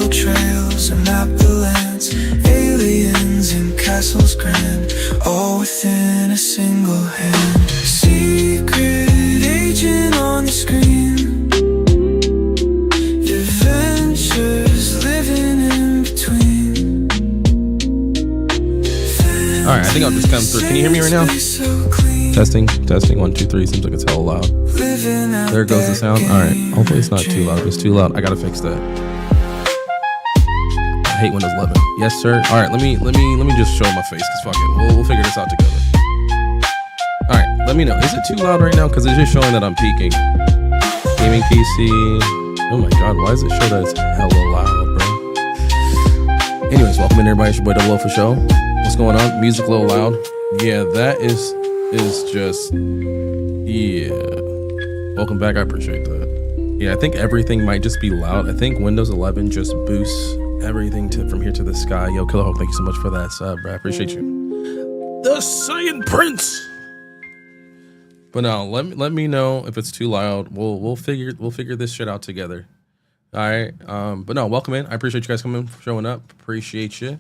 jungle trails and appellants, aliens in castles grand, all within a single hand. Secret agent on the screen, adventures living in between. Alright, I think I'll just come through. Can you hear me right now? Testing, 1, 2, 3. Seems like it's hella loud. There goes the sound. Alright, hopefully it's not too loud. If it's too loud, I gotta fix that. I hate Windows 11. Yes, sir. Alright, let me just show my face, because fuck it. We'll figure this out together. Alright, let me know. Is it too loud right now? Because it's just showing that I'm peaking. Gaming PC. Oh my god, why does it show that it's hella loud, bro? Anyways, welcome in everybody. It's your boy Double O for show. What's going on? Music a little loud. Yeah, that is just, yeah. Welcome back. I appreciate that. Yeah, I think everything might just be loud. I think Windows 11 just boosts everything from here to the sky. Yo, Killer Hulk, thank you so much for that sub, bro. I appreciate you. The Saiyan Prince. But no, let me know if it's too loud. We'll figure this shit out together. All right. But no, welcome in. I appreciate you guys coming, showing up. Appreciate you.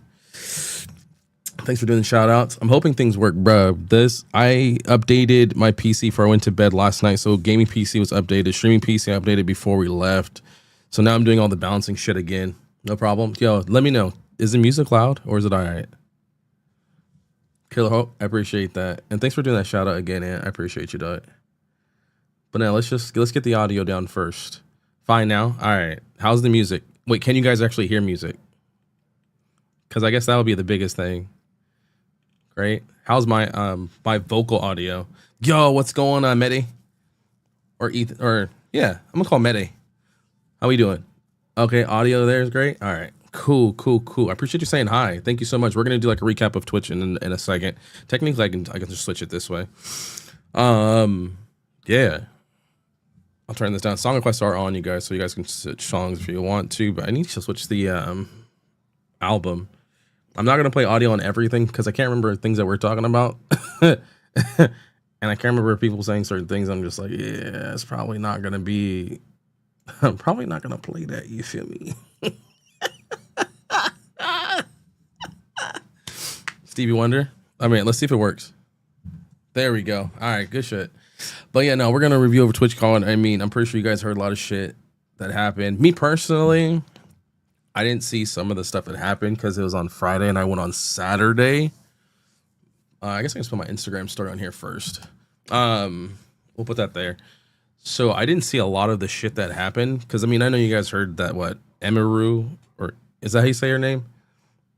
Thanks for doing the shout outs. I'm hoping things work, bro. I updated my PC before I went to bed last night. So gaming PC was updated, streaming PC updated before we left. So now I'm doing all the balancing shit again. No problem. Yo, let me know. Is the music loud or is it all right? Killer Hope, I appreciate that. And thanks for doing that shout out again, Ant. I appreciate you, dog. But now let's get the audio down first. Fine now. All right. How's the music? Wait, can you guys actually hear music? Because I guess that would be the biggest thing. Great. How's my my vocal audio? Yo, what's going on, Medi? Or Ethan? Or yeah, I'm gonna call Medi. How we doing? Okay, audio there is great. All right, cool. I appreciate you saying hi. Thank you so much. We're gonna do like a recap of Twitch in a second. Technically, I can just switch it this way. Yeah. I'll turn this down. Song requests are on, you guys, so you guys can switch songs if you want to. But I need to switch the album. I'm not going to play audio on everything because I can't remember things that we're talking about. And I can't remember people saying certain things. I'm just like, yeah, it's probably not going to be, I'm probably not going to play that. You feel me? Stevie Wonder. I mean, let's see if it works. There we go. All right, good shit. But yeah, no, we're going to review over TwitchCon. I mean, I'm pretty sure you guys heard a lot of shit that happened. Me personally, I didn't see some of the stuff that happened because it was on Friday and I went on Saturday. I guess I can put my Instagram story on here first. We'll put that there. So I didn't see a lot of the shit that happened because, I mean, I know you guys heard that, Emiru, or is that how you say her name?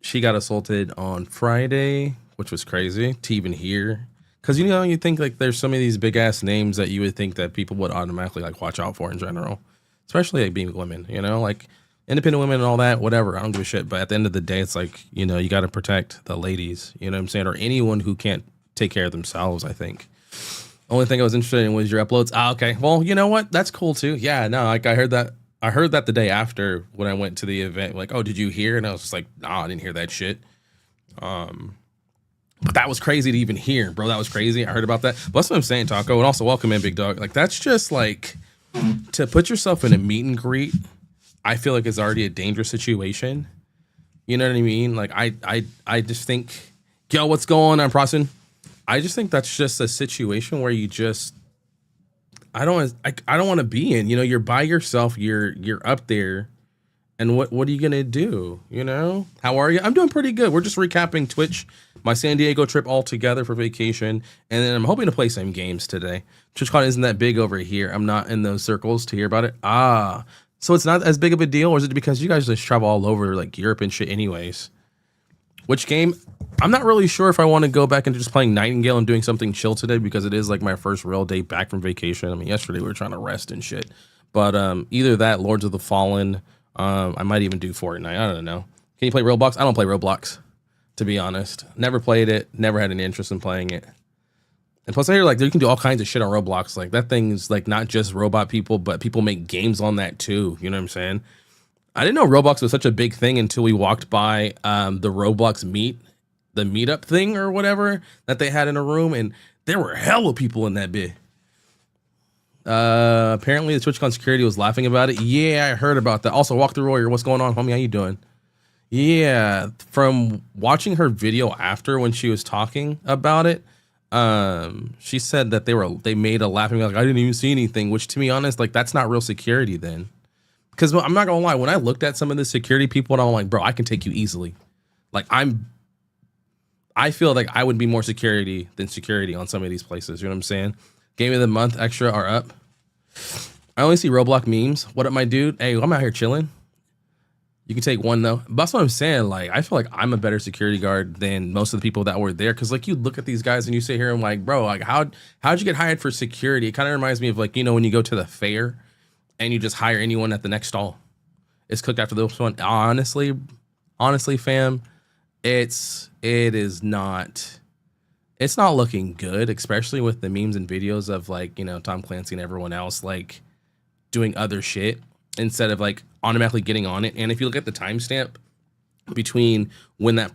She got assaulted on Friday, which was crazy to even hear. Because, you think like there's some of these big ass names that you would think that people would automatically like watch out for in general, especially like being women, like independent women and all that, whatever. I don't give a shit. But at the end of the day, it's like, you got to protect the ladies, you know what I'm saying? Or anyone who can't take care of themselves, I think. Only thing I was interested in was your uploads. Okay. Well, you know what? That's cool too. Yeah, no, like I heard that the day after when I went to the event, like, oh, did you hear? And I was just like, nah, I didn't hear that shit. But that was crazy to even hear, bro. That was crazy. I heard about that. But that's what I'm saying, Taco. And also welcome in, Big Dog. Like, that's just like to put yourself in a meet and greet. I feel like it's already a dangerous situation. You know what I mean? Like, I just think, yo, what's going on, Proston? I just think that's just a situation where you just, I don't want to be in. You're by yourself. You're up there, and what are you gonna do? How are you? I'm doing pretty good. We're just recapping Twitch, my San Diego trip all together for vacation, and then I'm hoping to play some games today. TwitchCon isn't that big over here. I'm not in those circles to hear about it. So it's not as big of a deal, or is it because you guys just travel all over like Europe and shit anyways? Which game? I'm not really sure if I want to go back into just playing Nightingale and doing something chill today because it is like my first real day back from vacation. I mean, yesterday we were trying to rest and shit. But either that, Lords of the Fallen, I might even do Fortnite. I don't know. Can you play Roblox? I don't play Roblox, to be honest. Never played it. Never had any interest in playing it. And plus I hear like you can do all kinds of shit on Roblox. Like that thing's like not just robot people, but people make games on that too. You know what I'm saying? I didn't know Roblox was such a big thing until we walked by the Roblox the meetup thing or whatever that they had in a room, and there were hella people in that bit. Apparently the TwitchCon security was laughing about it. Yeah, I heard about that. Also, Walk the Warrior, what's going on, homie? How you doing? Yeah, from watching her video after when she was talking about it, she said that they made a laughing like I didn't even see anything, which to be honest, like that's not real security then. Because I'm not gonna lie, when I looked at some of the security people, and I'm like, bro, I can take you easily. Like I feel like I would be more security than security on some of these places. You know what I'm saying? Game of the month extra are up. I only see Roblox memes. What up, my dude? Hey, I'm out here chilling. You can take one though. But that's what I'm saying. Like, I feel like I'm a better security guard than most of the people that were there. Cause like you look at these guys and you sit here and like, bro, like how'd you get hired for security? It kind of reminds me of like, you know, when you go to the fair and you just hire anyone at the next stall. It's cooked after this one. Honestly, fam, it's not looking good, especially with the memes and videos of like, you know, Tom Clancy and everyone else like doing other shit instead of like automatically getting on it. And if you look at the timestamp between when that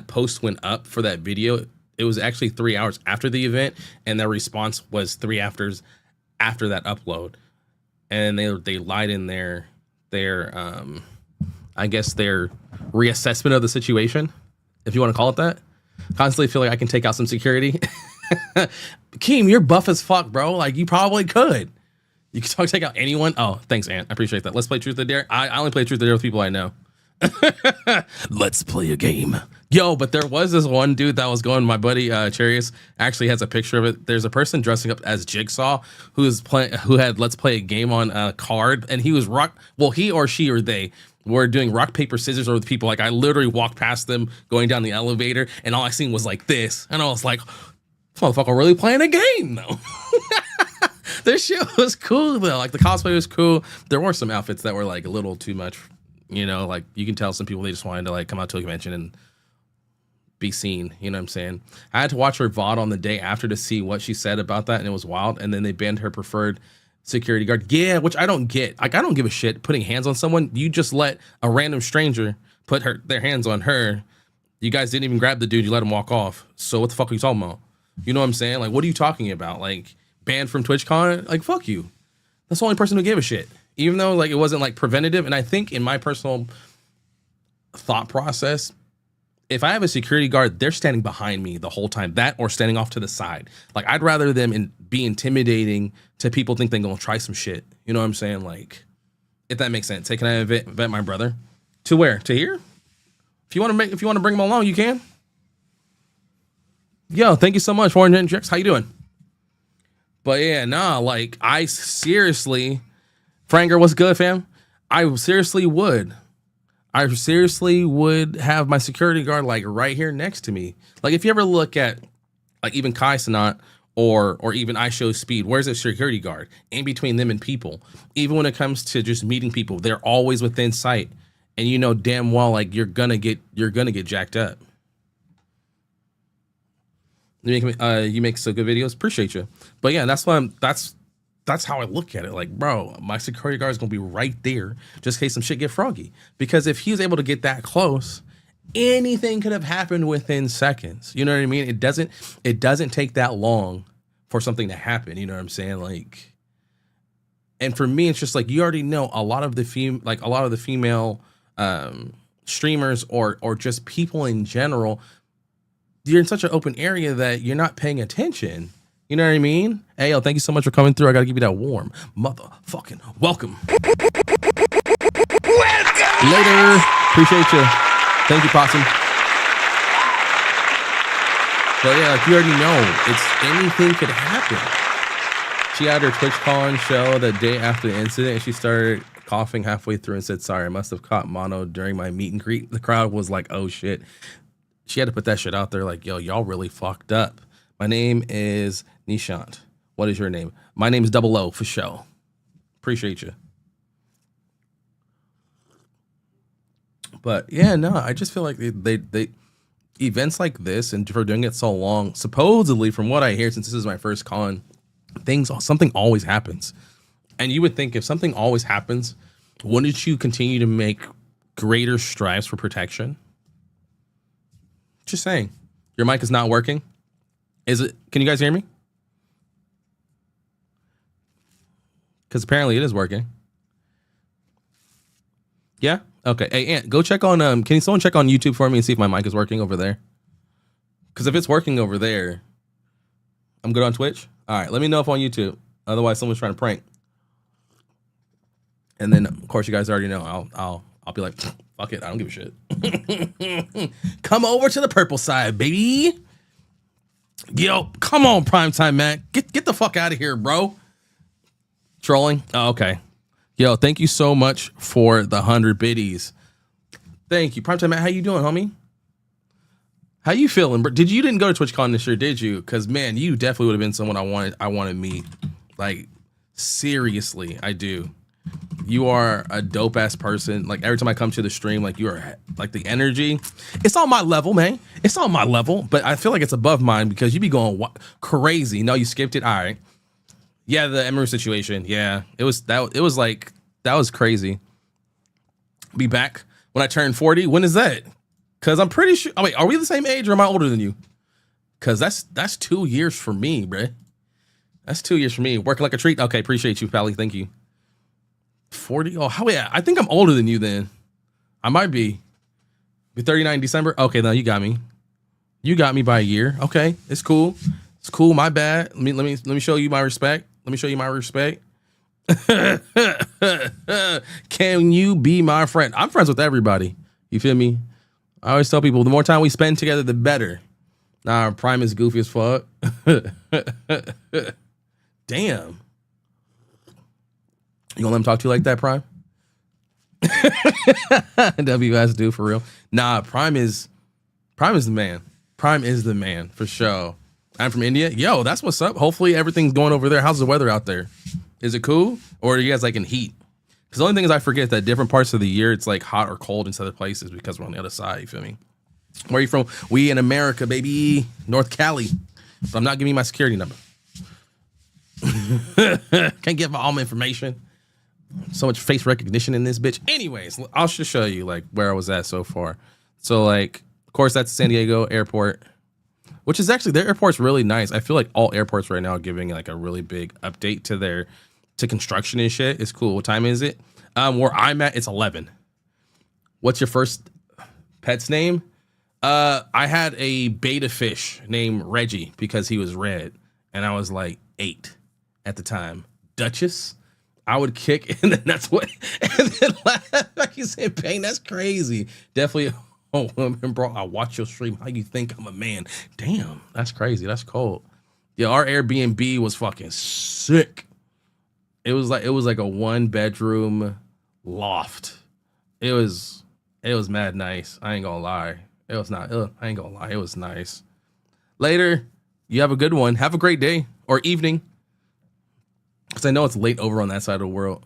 post went up for that video, it was actually 3 hours after the event, and their response was 3 hours after that upload. And they lied in their I guess their reassessment of the situation, if you want to call it that. Constantly feel like I can take out some security. Keem, you're buff as fuck, bro. Like you probably could. You can take out anyone. Oh, thanks, Ant. I appreciate that. Let's play Truth or Dare. I only play Truth or Dare with people I know. Let's play a game. Yo, but there was this one dude that was going. My buddy Charius actually has a picture of it. There's a person dressing up as Jigsaw who had Let's Play a Game on a card, and he was he or she or they were doing rock, paper, scissors with people. Like I literally walked past them going down the elevator, and all I seen was like this, and I was like, this motherfucker really playing a game though. This shit was cool though. Like the cosplay was cool. There were some outfits that were like a little too much, you know, like you can tell some people they just wanted to like come out to a convention and be seen. You know what I'm saying? I had to watch her VOD on the day after to see what she said about that, and it was wild. And then they banned her preferred security guard. Yeah, which I don't get. Like I don't give a shit putting hands on someone. You just let a random stranger put their hands on her. You guys didn't even grab the dude. You let him walk off. So what the fuck are you talking about? You know what I'm saying? Like, what are you talking about? Like, banned from TwitchCon? Like, fuck you. That's the only person who gave a shit. Even though, like, it wasn't, like, preventative. And I think in my personal thought process, if I have a security guard, they're standing behind me the whole time. That or standing off to the side. Like, I'd rather them be intimidating to people think they're going to try some shit. You know what I'm saying? Like, if that makes sense. Hey, can I invite my brother? To where? To here? If you want to bring him along, you can. Yo, thank you so much, Warren Hendricks. How you doing? But yeah, nah, like I seriously, Franger, what's good, fam? I seriously would have my security guard like right here next to me. Like if you ever look at like even Kai Sanat or even I Show Speed, where's the security guard in between them and people? Even when it comes to just meeting people, they're always within sight, and you know damn well like you're gonna get jacked up. You make so good videos. Appreciate you. But yeah, that's how I look at it. Like, bro, my security guard is gonna be right there just in case some shit get froggy. Because if he was able to get that close, anything could have happened within seconds. You know what I mean? It doesn't take that long for something to happen. You know what I'm saying? Like, and for me, it's just like you already know a lot of the female streamers or just people in general. You're in such an open area that you're not paying attention. You know what I mean? Hey, yo, thank you so much for coming through. I got to give you that warm motherfucking welcome. Later. Appreciate you. Thank you, Possum. But yeah, like you already know, anything could happen. She had her TwitchCon show the day after the incident, and she started coughing halfway through and said, sorry, I must have caught mono during my meet and greet. The crowd was like, oh shit. She had to put that shit out there like, yo, y'all really fucked up. My name is Nishant. What is your name? My name is Double O for show. Appreciate you. But yeah, no, I just feel like they events like this, and for doing it so long, supposedly from what I hear, since this is my first con, something always happens. And you would think if something always happens, wouldn't you continue to make greater strides for protection? Just saying. Your mic is not working. Is it? Can you guys hear me? Because apparently it is working. Yeah. Okay. Hey, Ant, go check on. Can someone check on YouTube for me and see if my mic is working over there? Because if it's working over there, I'm good on Twitch. All right. Let me know if on YouTube. Otherwise, someone's trying to prank. And then, of course, you guys already know. I'll be like, fuck it. I don't give a shit. Come over to the purple side, baby. Yo, come on, primetime Matt. Get the fuck out of here, bro. Trolling. Oh, okay. Yo, thank you so much for the 100 biddies. Thank you, primetime Matt. How you doing, homie? How you feeling? You didn't go to TwitchCon this year, did you? Because man, you definitely would have been someone I wanted to meet. Like seriously, I do. You are a dope ass person. Like every time I come to the stream, like you are like the energy. It's on my level, man. It's on my level, but I feel like it's above mine because you be going crazy. No, you skipped it. All right. Yeah, the Emery situation. Yeah, it was crazy. Be back when I turn 40. When is that? Because I'm pretty sure. Oh wait, are we the same age or am I older than you? Because that's 2 years for me, bruh. That's 2 years for me. Working like a treat. Okay, appreciate you, Pally. Thank you. 40. Oh, how? Yeah, I think I'm older than you then. I might be. Be 39 in December. Okay, now you got me. You got me by a year. Okay, it's cool. It's cool. My bad. Let me show you my respect. Let me show you my respect. Can you be my friend? I'm friends with everybody. You feel me? I always tell people the more time we spend together, the better. Nah, Prime is goofy as fuck. Damn. You gonna let him talk to you like that, Prime? WS do for real. Nah, Prime is the man. Prime is the man for sure. I'm from India. Yo, that's what's up. Hopefully everything's going over there. How's the weather out there? Is it cool? Or are you guys like in heat? Because the only thing is I forget that different parts of the year it's like hot or cold in other places because we're on the other side. You feel me? Where are you from? We in America, baby. North Cali. But I'm not giving you my security number. Can't give all my information. So much face recognition in this bitch. Anyways, I'll just show you like where I was at so far. So like, of course, that's San Diego airport, which is actually their airport's really nice. I feel like all airports right now are giving like a really big update to construction and shit. It's cool. What time is it? Where I'm at, it's 11. What's your first pet's name? I had a beta fish named Reggie because he was red, and I was like 8 at the time. Duchess. I would kick, and then that's what, and then laugh like you said, pain. That's crazy. Definitely a woman, bro. I watch your stream. How you think I'm a man? Damn, that's crazy. That's cold. Yeah, our Airbnb was fucking sick. It was like a 1-bedroom loft. It was mad nice. I ain't gonna lie. It was not. I ain't gonna lie. It was nice. Later, you have a good one. Have a great day or evening. Because I know it's late over on that side of the world.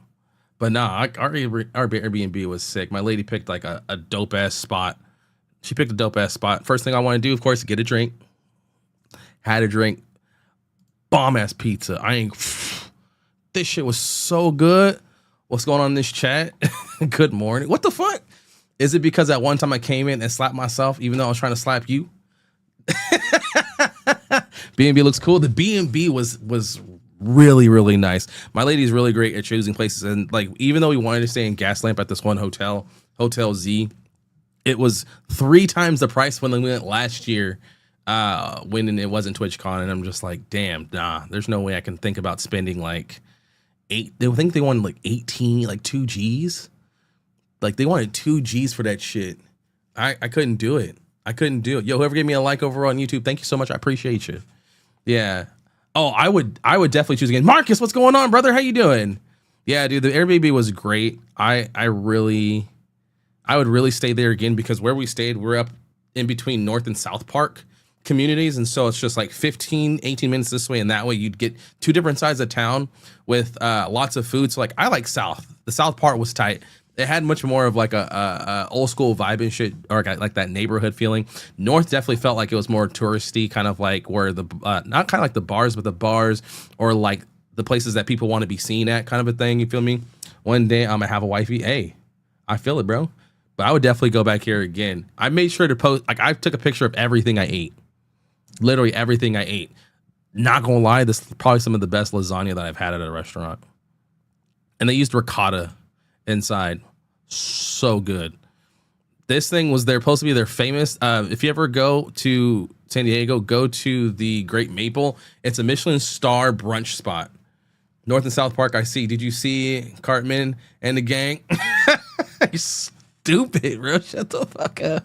But nah, our Airbnb was sick. My lady picked like a dope ass spot. She picked a dope ass spot. First thing I want to do, of course, is get a drink. Had a drink. Bomb ass pizza. This shit was so good. What's going on in this chat? Good morning. What the fuck? Is it because at one time I came in and slapped myself, even though I was trying to slap you? B&B looks cool. The B&B was really, really nice. My lady's really great at choosing places. And like, even though we wanted to stay in Gaslamp at this one hotel, Hotel Z, it was 3 times the price when we went last year, when it wasn't TwitchCon. And I'm just like, damn, nah, there's no way I can think about spending like they wanted like 18, like 2 G's. Like they wanted 2 G's for that shit. I couldn't do it. Yo, whoever gave me a like over on YouTube, thank you so much. I appreciate you. Yeah. Oh, I would definitely choose again. Marcus, what's going on, brother? How you doing? Yeah, dude, the Airbnb was great. I would really stay there again because where we stayed, we're up in between North and South Park communities. And so it's just like 15, 18 minutes this way and that way. You'd get 2 different sides of town with lots of food. So like, I like South. The South part was tight. It had much more of like a old school vibe and shit, or like that neighborhood feeling. North definitely felt like it was more touristy, kind of like where the not kind of like the bars, but the bars or like the places that people want to be seen at, kind of a thing. You feel me? One day I'm gonna have a wifey. Hey, I feel it, bro. But I would definitely go back here again. I made sure to post. Like I took a picture of everything I ate, literally everything I ate. Not gonna lie, this is probably some of the best lasagna that I've had at a restaurant. and they used ricotta inside. So good. This thing was supposed to be their famous. If you ever go to San Diego, go to the Great Maple. It's a Michelin star brunch spot. North and South Park, I see. Did you see Cartman and the gang? You stupid, bro. Shut the fuck up.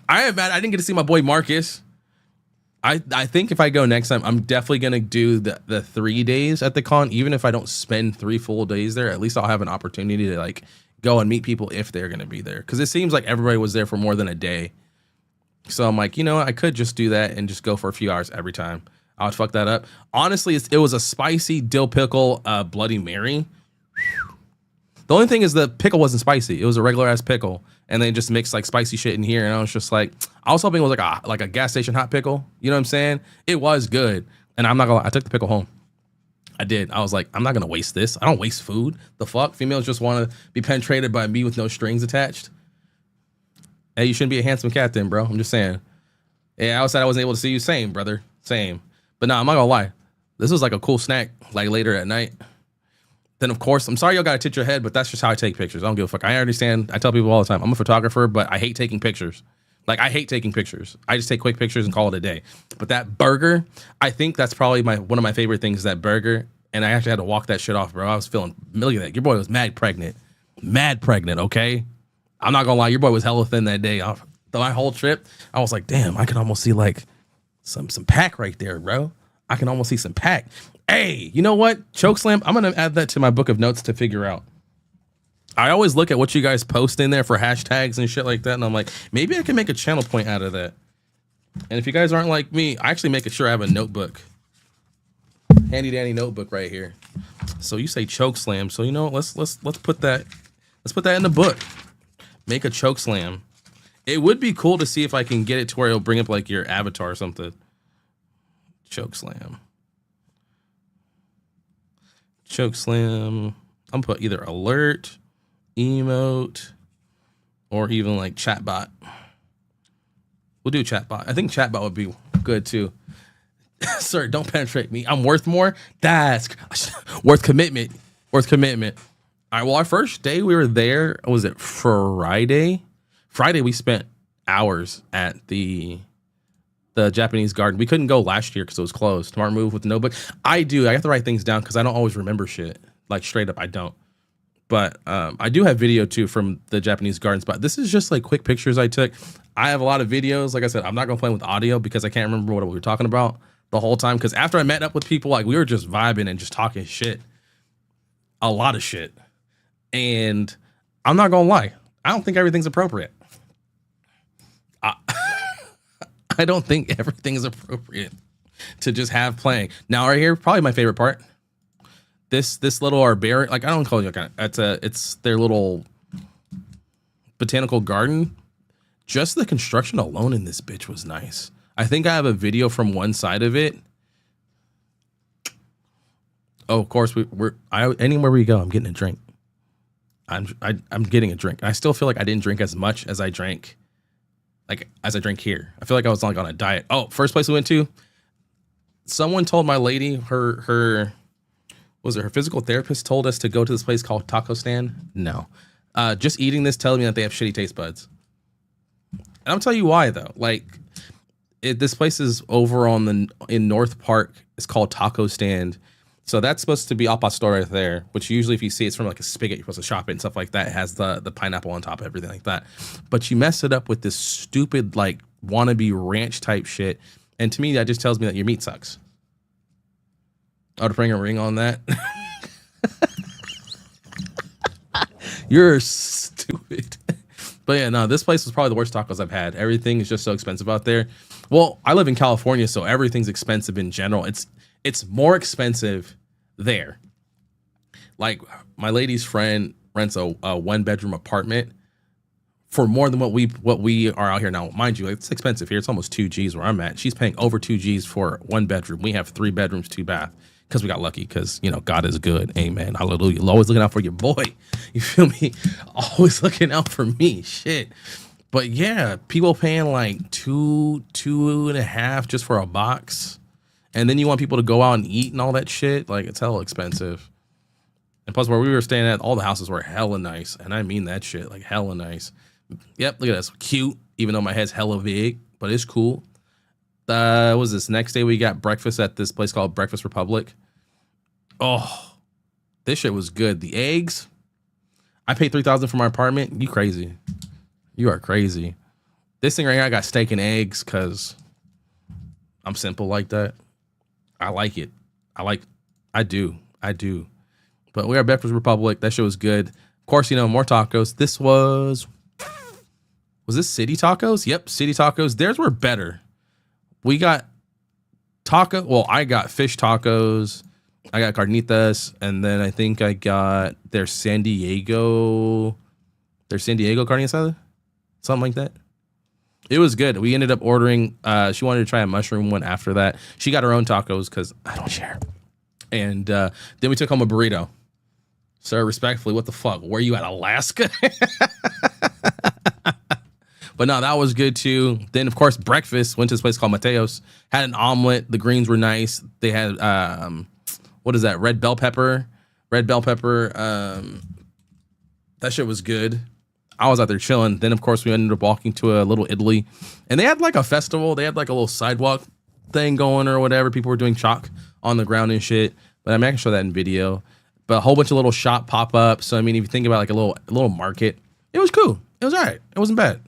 I am mad. I didn't get to see my boy Marcus. I think if I go next time, I'm definitely going to do the 3 days at the con. Even if I don't spend 3 full days there, at least I'll have an opportunity to like go and meet people if they're going to be there. Because it seems like everybody was there for more than a day. So I'm like, you know, I could just do that and just go for a few hours every time. I would fuck that up. Honestly, it was a spicy dill pickle Bloody Mary. The only thing is the pickle wasn't spicy. It was a regular ass pickle. And they just mixed like spicy shit in here. And I was just like, I was hoping it was like a gas station hot pickle. You know what I'm saying? It was good. And I'm not gonna lie, I took the pickle home. I did. I was like, I'm not gonna waste this. I don't waste food. The fuck? Females just want to be penetrated by me with no strings attached. Hey, you shouldn't be a handsome cat then, bro. I'm just saying. Yeah, outside I wasn't able to see you. Same, brother. Same. But nah, I'm not gonna lie. This was like a cool snack, like later at night. Then of course, I'm sorry y'all gotta tit your head, but that's just how I take pictures. I don't give a fuck. I understand. I tell people all the time, I'm a photographer, but I hate taking pictures. Like I hate taking pictures. I just take quick pictures and call it a day. But that burger, I think that's probably one of my favorite things, that burger. And I actually had to walk that shit off, bro. I was feeling, look at that. Your boy was mad pregnant. Mad pregnant, okay? I'm not gonna lie, your boy was hella thin that day. My whole trip, I was like, damn, I can almost see like some pack right there, bro. I can almost see some pack. Hey, you know what? Chokeslam, I'm going to add that to my book of notes to figure out. I always look at what you guys post in there for hashtags and shit like that, and I'm like, maybe I can make a channel point out of that. And if you guys aren't like me, I actually make sure I have a notebook. Handy dandy notebook right here. So you say Chokeslam, so you know, let's put that in the book. Make a Chokeslam. It would be cool to see if I can get it to where it'll bring up like your avatar or something. Chokeslam. Chokeslam. I'm put either alert, emote, or even like chatbot. We'll do chatbot. I think chatbot would be good too. Sir, don't penetrate me. I'm worth more. That's worth commitment. Worth commitment. All right. Well, our first day we were there, was it Friday? Friday we spent hours at the Japanese garden. We couldn't go last year because it was closed. Smart move with the notebook. I have to write things down because I don't always remember shit. Like straight up, I don't. But I do have video too from the Japanese garden spot. This is just like quick pictures I took. I have a lot of videos. Like I said, I'm not gonna play with audio because I can't remember what we were talking about the whole time. Because after I met up with people, like we were just vibing and just talking shit, a lot of shit. And I'm not gonna lie, I don't think everything's appropriate. I don't think everything is appropriate to just have playing. Now right here, probably my favorite part. This little arbarian, like I don't call it like it's their little botanical garden. Just the construction alone in this bitch was nice. I think I have a video from one side of it. Oh, of course anywhere we go, I'm getting a drink. I'm getting a drink. I still feel like I didn't drink as much as I drank. Like as I drink here, I feel like I was like on a diet. Oh, first place we went to. Someone told my lady her physical therapist told us to go to this place called Taco Stand. No, just eating this telling me that they have shitty taste buds. And I'll tell you why though. Like this place is over in North Park. It's called Taco Stand. So that's supposed to be al pastor right there, which usually if you see it's from like a spigot, you're supposed to shop it and stuff like that. It has the pineapple on top, everything like that. But you mess it up with this stupid like wannabe ranch type shit. And to me, that just tells me that your meat sucks. Oh, to bring a ring on that? You're stupid. But yeah, no, this place was probably the worst tacos I've had. Everything is just so expensive out there. Well, I live in California, so everything's expensive in general. It's more expensive there. Like my lady's friend rents a 1-bedroom apartment for more than what we are out here now. Mind you, it's expensive here. It's almost 2 G's where I'm at. She's paying over 2 G's for 1 bedroom. We have 3 bedrooms, 2 bath because we got lucky because, you know, God is good. Amen. Hallelujah. Always looking out for your boy. You feel me? Always looking out for me. Shit. But yeah, people paying like two and a half just for a box. And then you want people to go out and eat and all that shit. Like, it's hella expensive. And plus, where we were staying at, all the houses were hella nice, and I mean that shit, like hella nice. Yep, look at this, cute. Even though my head's hella big, but it's cool. What was this? Next day we got breakfast at this place called Breakfast Republic. Oh, this shit was good. The eggs. I paid $3,000 for my apartment. You crazy? You are crazy. This thing right here, I got steak and eggs because I'm simple like that. I like it. I do. But we got Breakfast Republic. That shit was good. Of course, you know, more tacos. This was this City Tacos? Yep, City Tacos. Theirs were better. We got taco. Well, I got fish tacos. I got carnitas, and then I think I got their San Diego carne something like that. It was good. We ended up ordering. She wanted to try a mushroom one after that. She got her own tacos because I don't share. And then we took home a burrito. Sir, respectfully, what the fuck? Where you at, Alaska? But no, that was good too. Then, of course, breakfast. Went to this place called Mateo's. Had an omelet. The greens were nice. They had, what is that? Red bell pepper. That shit was good. I was out there chilling. Then, of course, we ended up walking to a little Italy. And they had like a festival. They had like a little sidewalk thing going or whatever. People were doing chalk on the ground and shit. But I mean, I can show that in video. But a whole bunch of little shop pop-ups. So, I mean, if you think about like a little market, it was cool. It was all right. It wasn't bad.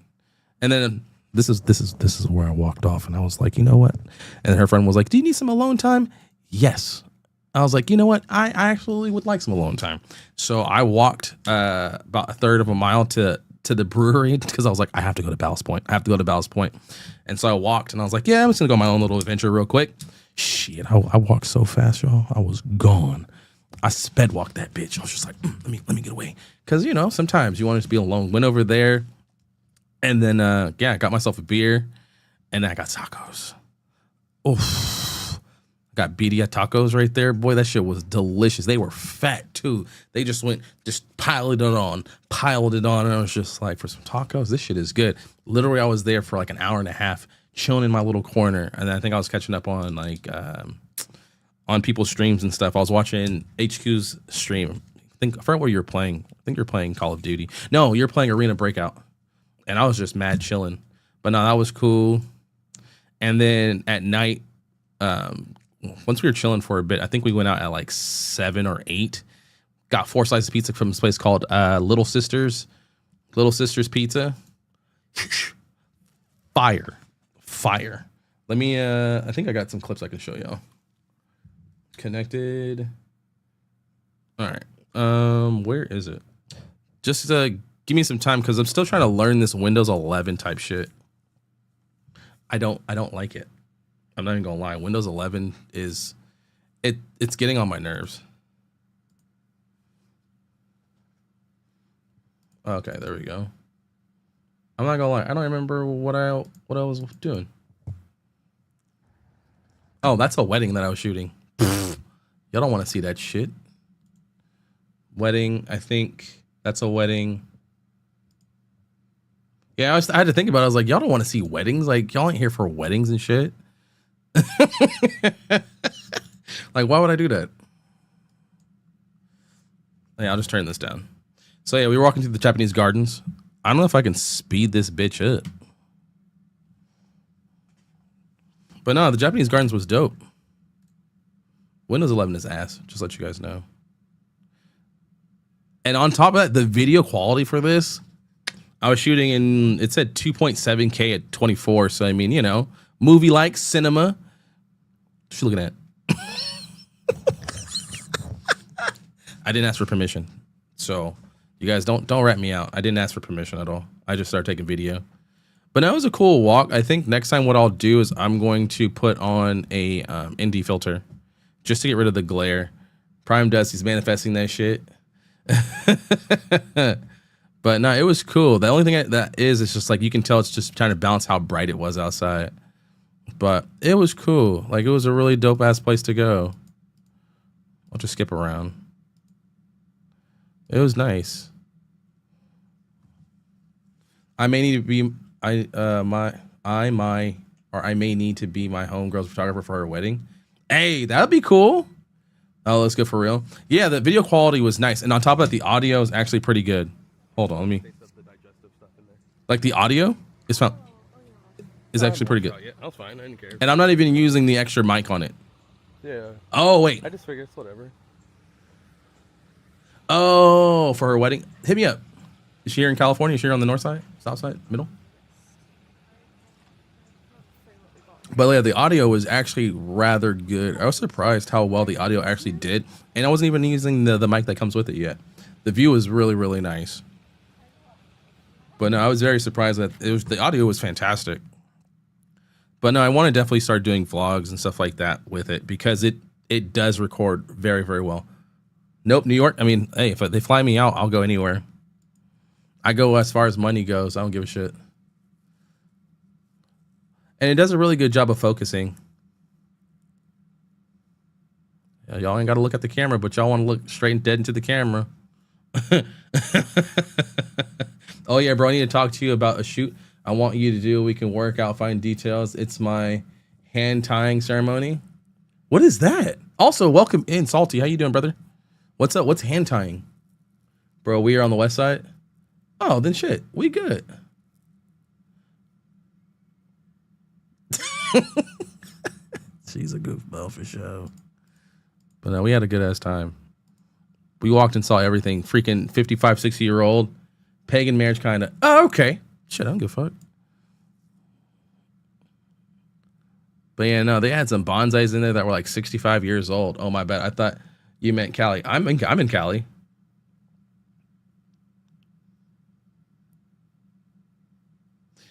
And then this is where I walked off, and I was like, you know what? And her friend was like, do you need some alone time? Yes. I was like, you know what? I actually would like some alone time. So I walked about a third of a mile to the brewery because I was like, I have to go to Ballast Point. And so I walked, and I was like, yeah, I'm just gonna go on my own little adventure real quick. Shit, I walked so fast, y'all. I was gone. I sped walked that bitch. I was just like, let me get away, because you know sometimes you want to be alone. Went over there. And then, I got myself a beer, and then I got tacos. Oof. Got birria tacos right there. Boy, that shit was delicious. They were fat, too. They just piled it on. And I was just like, for some tacos, this shit is good. Literally, I was there for like an hour and a half, chilling in my little corner. And then I think I was catching up on, like, on people's streams and stuff. I was watching HQ's stream. I forgot what you were playing. I think you're playing Call of Duty. No, you're playing Arena Breakout. And I was just mad chilling. But no, that was cool. And then at night, once we were chilling for a bit, I think we went out at like 7 or 8. Got 4 slices of pizza from this place called Little Sisters Pizza. Fire. Let me, I think I got some clips I can show y'all. Connected. All right. Where is it? Just give me some time because I'm still trying to learn this Windows 11 type shit. I don't like it. I'm not even gonna lie. Windows 11 it's getting on my nerves. Okay, there we go. I'm not gonna lie. I don't remember what I was doing. Oh, that's a wedding that I was shooting. Y'all don't want to see that shit. Wedding. I think that's a wedding. Yeah, I had to think about it. I was like, y'all don't want to see weddings? Like, y'all ain't here for weddings and shit. Like, why would I do that? Yeah, I'll just turn this down. So, yeah, we were walking through the Japanese gardens. I don't know if I can speed this bitch up. But no, the Japanese gardens was dope. Windows 11 is ass, just to let you guys know. And on top of that, the video quality for this, I was shooting in, it said 2.7K at 24. So, I mean, you know, movie-like cinema. What you looking at? I didn't ask for permission. So, you guys don't rat me out. I didn't ask for permission at all. I just started taking video. But that was a cool walk. I think next time what I'll do is I'm going to put on a ND filter just to get rid of the glare. Prime does. He's manifesting that shit. But no, it was cool. The only thing that is just like you can tell it's just trying to balance how bright it was outside. But it was cool. Like it was a really dope ass place to go. I'll just skip around. It was nice. I may need to be I may need to be my homegirl's photographer for her wedding. Hey, that'd be cool. Oh, let's go for real. Yeah, the video quality was nice, and on top of that, the audio is actually pretty good. Hold on, let me. Like the audio is actually pretty good. Yeah, that's fine. I didn't care. And I'm not even using the extra mic on it. Yeah. Oh wait. I just figured it's whatever. Oh, for her wedding. Hit me up. Is she here in California? Is she here on the north side, south side, middle? But yeah, the audio was actually rather good. I was surprised how well the audio actually did, and I wasn't even using the mic that comes with it yet. The view was really, really nice. But no, I was very surprised that the audio was fantastic. But no, I want to definitely start doing vlogs and stuff like that with it because it does record very, very well. Nope, New York. I mean, hey, if they fly me out, I'll go anywhere. I go as far as money goes. I don't give a shit. And it does a really good job of focusing. Yeah, y'all ain't got to look at the camera, but y'all want to look straight and dead into the camera. Oh, yeah, bro, I need to talk to you about a shoot I want you to do. We can work out fine details. It's my hand tying ceremony. What is that? Also, welcome in, Salty. How you doing, brother? What's up? What's hand tying? Bro, we are on the west side. Oh, then shit. We good. She's a goofball for sure. But no, we had a good ass time. We walked and saw everything. Freaking 55, 60-year-old. Pagan marriage kind of. Oh, okay. Shit, I don't give a fuck. But yeah, no, they had some bonsais in there that were like 65 years old. Oh, my bad. I thought you meant Cali. I'm in Cali.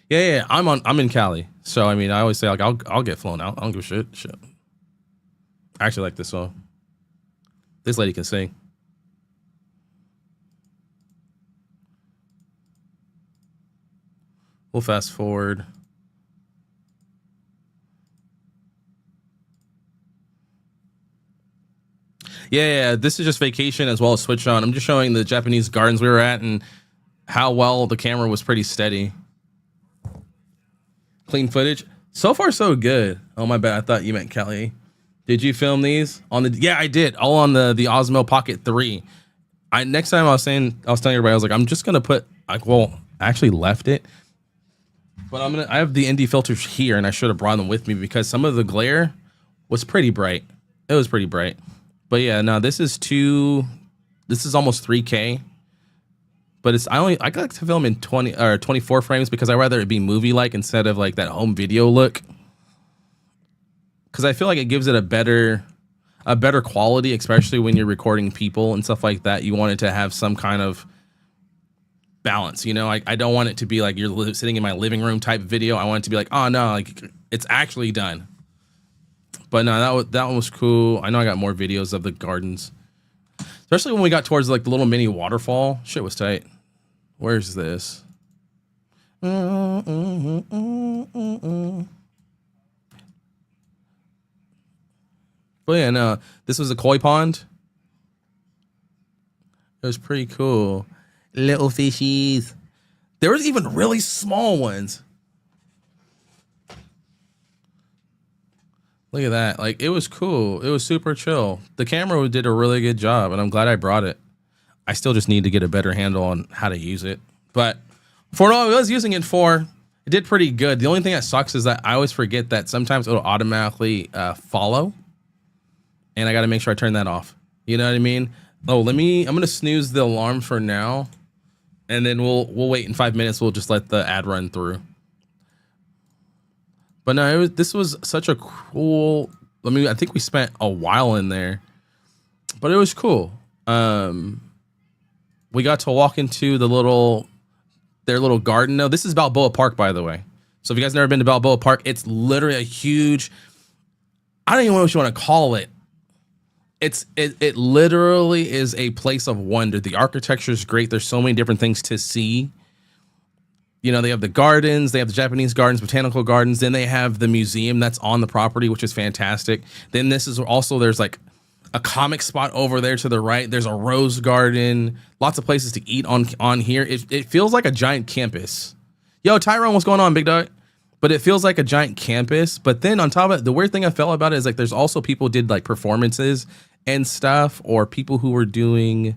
Yeah, I'm in Cali. So I mean, I always say like I'll get flown out. I don't give a shit. I actually like this song. This lady can sing. We'll fast forward. Yeah, this is just vacation as well as TWITCHCON. I'm just showing the Japanese gardens we were at and how well the camera was pretty steady. Clean footage. So far, so good. Oh, my bad. I thought you meant Kelly. Did you film these on the? Yeah, I did. All on the Osmo Pocket 3. Next time I was telling everybody, I was like, I'm just gonna put I actually left it, but I have the ND filters here, and I should have brought them with me because some of the glare was pretty bright. It was pretty bright. But yeah, no, this is almost 3K. But I like to film in 20 or 24 frames because I rather it be movie like instead of like that home video look. Because I feel like it gives it a better quality, especially when you're recording people and stuff like that. You want it to have some kind of balance, you know. I don't want it to be like you're sitting in my living room type video. I want it to be like, oh no, like it's actually done. But no, that one was cool. I know I got more videos of the gardens, especially when we got towards like the little mini waterfall. Shit was tight. Where's this? But yeah, no, this was a koi pond. It was pretty cool. Little fishies. There was even really small ones. Look at that. Like, it was cool. It was super chill. The camera did a really good job, and I'm glad I brought it. I still just need to get a better handle on how to use it. But for all I was using it for, it did pretty good. The only thing that sucks is that I always forget that sometimes it'll automatically follow. And I got to make sure I turn that off. You know what I mean? Oh, I'm going to snooze the alarm for now. And then we'll wait in 5 minutes. We'll just let the ad run through. But no, this was such a cool. I think we spent a while in there, but it was cool. We got to walk into their little garden. No, this is Balboa Park, by the way. So if you guys never been to Balboa Park, it's literally a huge. I don't even know what you want to call it. It literally is a place of wonder. The architecture is great. There's so many different things to see. You know, they have the gardens, they have the Japanese gardens, botanical gardens. Then they have the museum that's on the property, which is fantastic. Then there's like a comic spot over there to the right. There's a rose garden, lots of places to eat on here. It feels like a giant campus. Yo, Tyrone, what's going on, big dog? But it feels like a giant campus. But then on top of it, the weird thing I felt about it is like there's also people did like performances and stuff, or people who were doing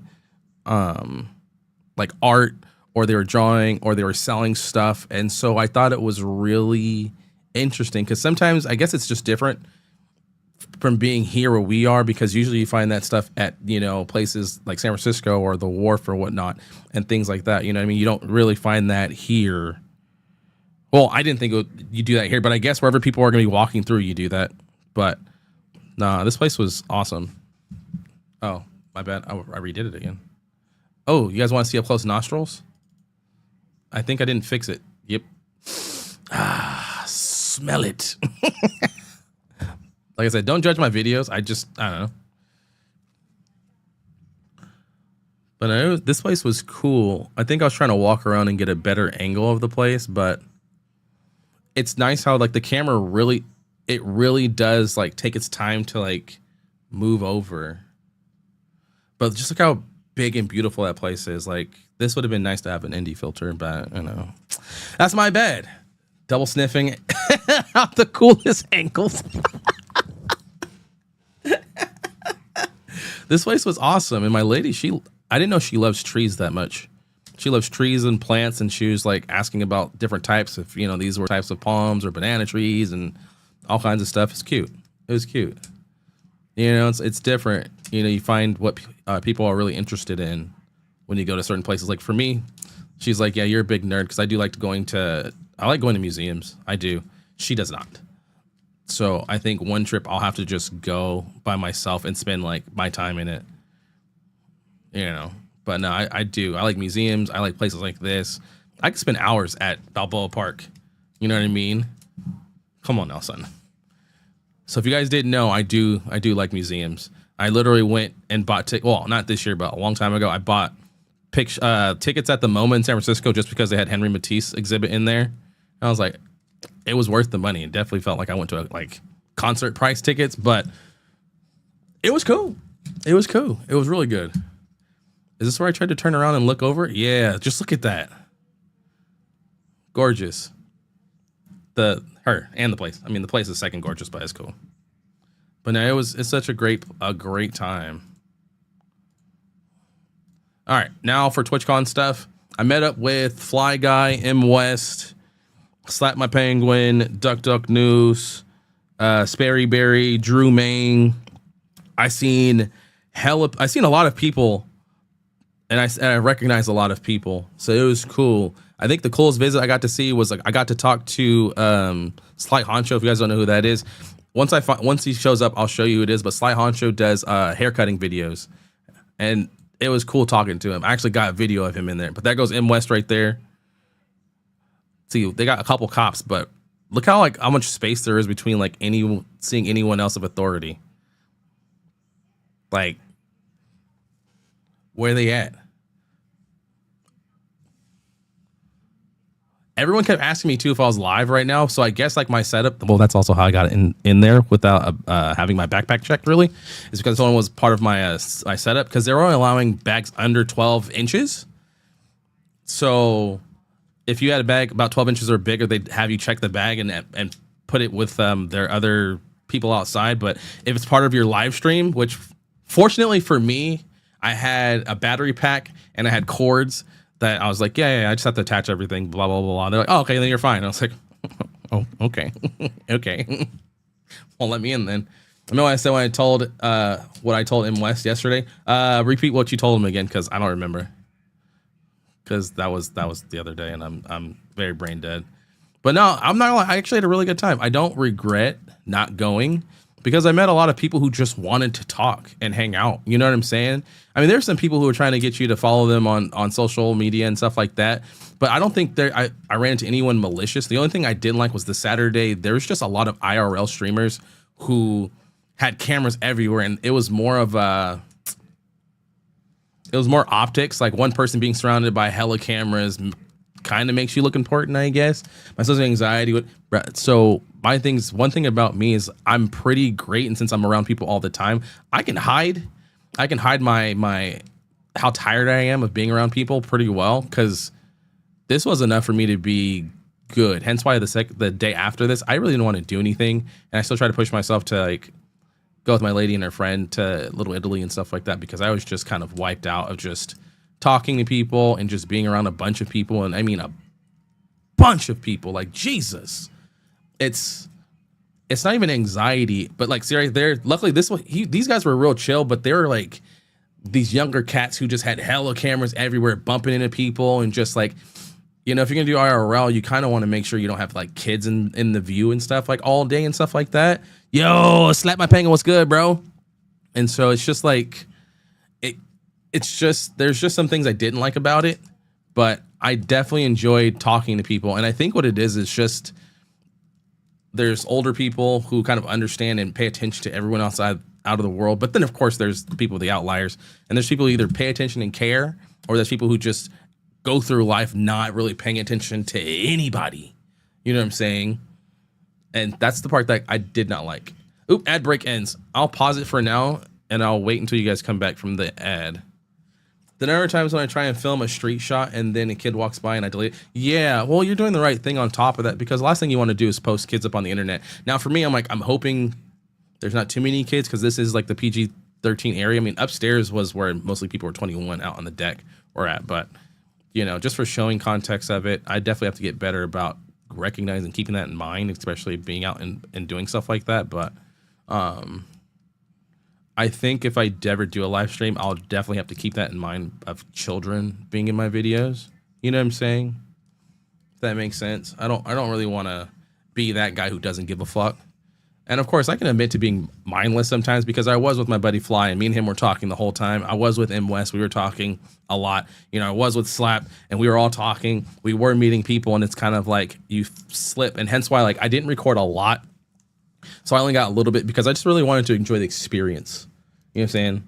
like art, or they were drawing, or they were selling stuff. And so I thought it was really interesting, because sometimes I guess it's just different from being here where we are, because usually you find that stuff at, you know, places like San Francisco or the Wharf or whatnot and things like that. You know what I mean? You don't really find that here. Well, I didn't think you do that here, but I guess wherever people are going to be walking through, you do that. But nah, this place was awesome. Oh, my bad. I redid it again. Oh, you guys want to see up close nostrils? I think I didn't fix it. Yep. Ah, smell it. Like I said, don't judge my videos. I don't know. But this place was cool. I think I was trying to walk around and get a better angle of the place, but it's nice how like the camera really does like take its time to like move over. But just look how big and beautiful that place is. Like, this would have been nice to have an indie filter, but you know, that's my bad. Double sniffing out the coolest angles. This place was awesome. And my lady, I didn't know she loves trees that much. She loves trees and plants, and she was like asking about different types of, you know, these were types of palms or banana trees and all kinds of stuff. It's cute. It was cute. You know, it's different. You know, you find what people are really interested in when you go to certain places. Like for me, she's like, yeah, you're a big nerd, because I do like I like going to museums. I do. She does not. So I think one trip I'll have to just go by myself and spend like my time in it. You know, but no, I do. I like museums. I like places like this. I could spend hours at Balboa Park. You know what I mean? Come on now, son. So if you guys didn't know, I do like museums. I literally went and bought well, not this year, but a long time ago, I bought tickets at the MoMA in San Francisco just because they had Henry Matisse exhibit in there. And I was like, it was worth the money. It definitely felt like I went to like concert price tickets, but it was cool. It was cool. It was really good. Is this where I tried to turn around and look over? Yeah, just look at that. Gorgeous. Her and the place. I mean, the place is second gorgeous, but it's cool. But no, it's such a great time. All right, now for TwitchCon stuff. I met up with Fly Guy, M West, Slap My Penguin, Duck News, Sperry Berry, Drew Main. I seen a lot of people, and I recognized a lot of people, so it was cool. I think the coolest visit I got to see was like I got to talk to Slight Honcho. If you guys don't know who that is, once he shows up, I'll show you who it is. But Slight Honcho does haircutting videos, and it was cool talking to him. I actually got a video of him in there. But that goes M West right there. See, they got a couple cops, but look how much space there is between like seeing anyone else of authority. Like, where they at? Everyone kept asking me too if I was live right now, so I guess like my setup. Well, that's also how I got it in there without having my backpack checked. Really, is because someone was part of my my setup, because they were only allowing bags under 12 inches. So if you had a bag about 12 inches or bigger, they'd have you check the bag and put it with their other people outside. But if it's part of your live stream, which fortunately for me, I had a battery pack and I had cords that I was like, yeah, I just have to attach everything, blah, blah, blah, blah. They're like, oh, okay, then you're fine. I was like, oh, okay. Okay. Well, let me in then. I know what I said when I told what I told M West yesterday. Repeat what you told him again, because I don't remember. Because that was the other day, and I'm very brain dead. But no, I'm not gonna lie, I actually had a really good time. I don't regret not going, because I met a lot of people who just wanted to talk and hang out. You know what I'm saying? I mean, there's some people who are trying to get you to follow them on social media and stuff like that. But I don't think I ran into anyone malicious. The only thing I didn't like was the Saturday. There was just a lot of IRL streamers who had cameras everywhere. And it was more of it was more optics. Like one person being surrounded by hella cameras kind of makes you look important, I guess. My social anxiety would. So one thing about me is I'm pretty great, and since I'm around people all the time, I can hide my how tired I am of being around people pretty well, because this was enough for me to be good. Hence why the day after this, I really didn't want to do anything, and I still try to push myself to like go with my lady and her friend to Little Italy and stuff like that, because I was just kind of wiped out of just talking to people and just being around a bunch of people. And I mean, a bunch of people, like Jesus, it's not even anxiety, but like, see right there, luckily these guys were real chill, but they were like these younger cats who just had hella cameras everywhere, bumping into people. And just like, you know, if you're gonna do IRL, you kind of want to make sure you don't have like kids in the view and stuff like all day and stuff like that. Yo, slap my penguin, what's good, bro? And so it's just like, it's just, there's just some things I didn't like about it, but I definitely enjoyed talking to people. And I think what it is just, there's older people who kind of understand and pay attention to everyone outside out of the world. But then of course there's the people, the outliers, and there's people who either pay attention and care, or there's people who just go through life not really paying attention to anybody. You know what I'm saying? And that's the part that I did not like. Oop, ad break ends. I'll pause it for now and I'll wait until you guys come back from the ad. Then there are times when I try and film a street shot and then a kid walks by and I delete it. Yeah, well, you're doing the right thing on top of that, because the last thing you want to do is post kids up on the internet. Now, for me, I'm hoping there's not too many kids, because this is like the PG-13 area. I mean, upstairs was where mostly people were 21 out on the deck or at. But, you know, just for showing context of it, I definitely have to get better about recognizing, keeping that in mind, especially being out and doing stuff like that. But I think if I ever do a live stream, I'll definitely have to keep that in mind of children being in my videos. You know what I'm saying? If that makes sense. I don't really want to be that guy who doesn't give a fuck. And of course, I can admit to being mindless sometimes, because I was with my buddy Fly and me and him were talking the whole time. I was with M West. We were talking a lot. You know, I was with Slap and we were all talking. We were meeting people, and it's kind of like you slip. And hence why, like, I didn't record a lot. So I only got a little bit, because I just really wanted to enjoy the experience. You know what I'm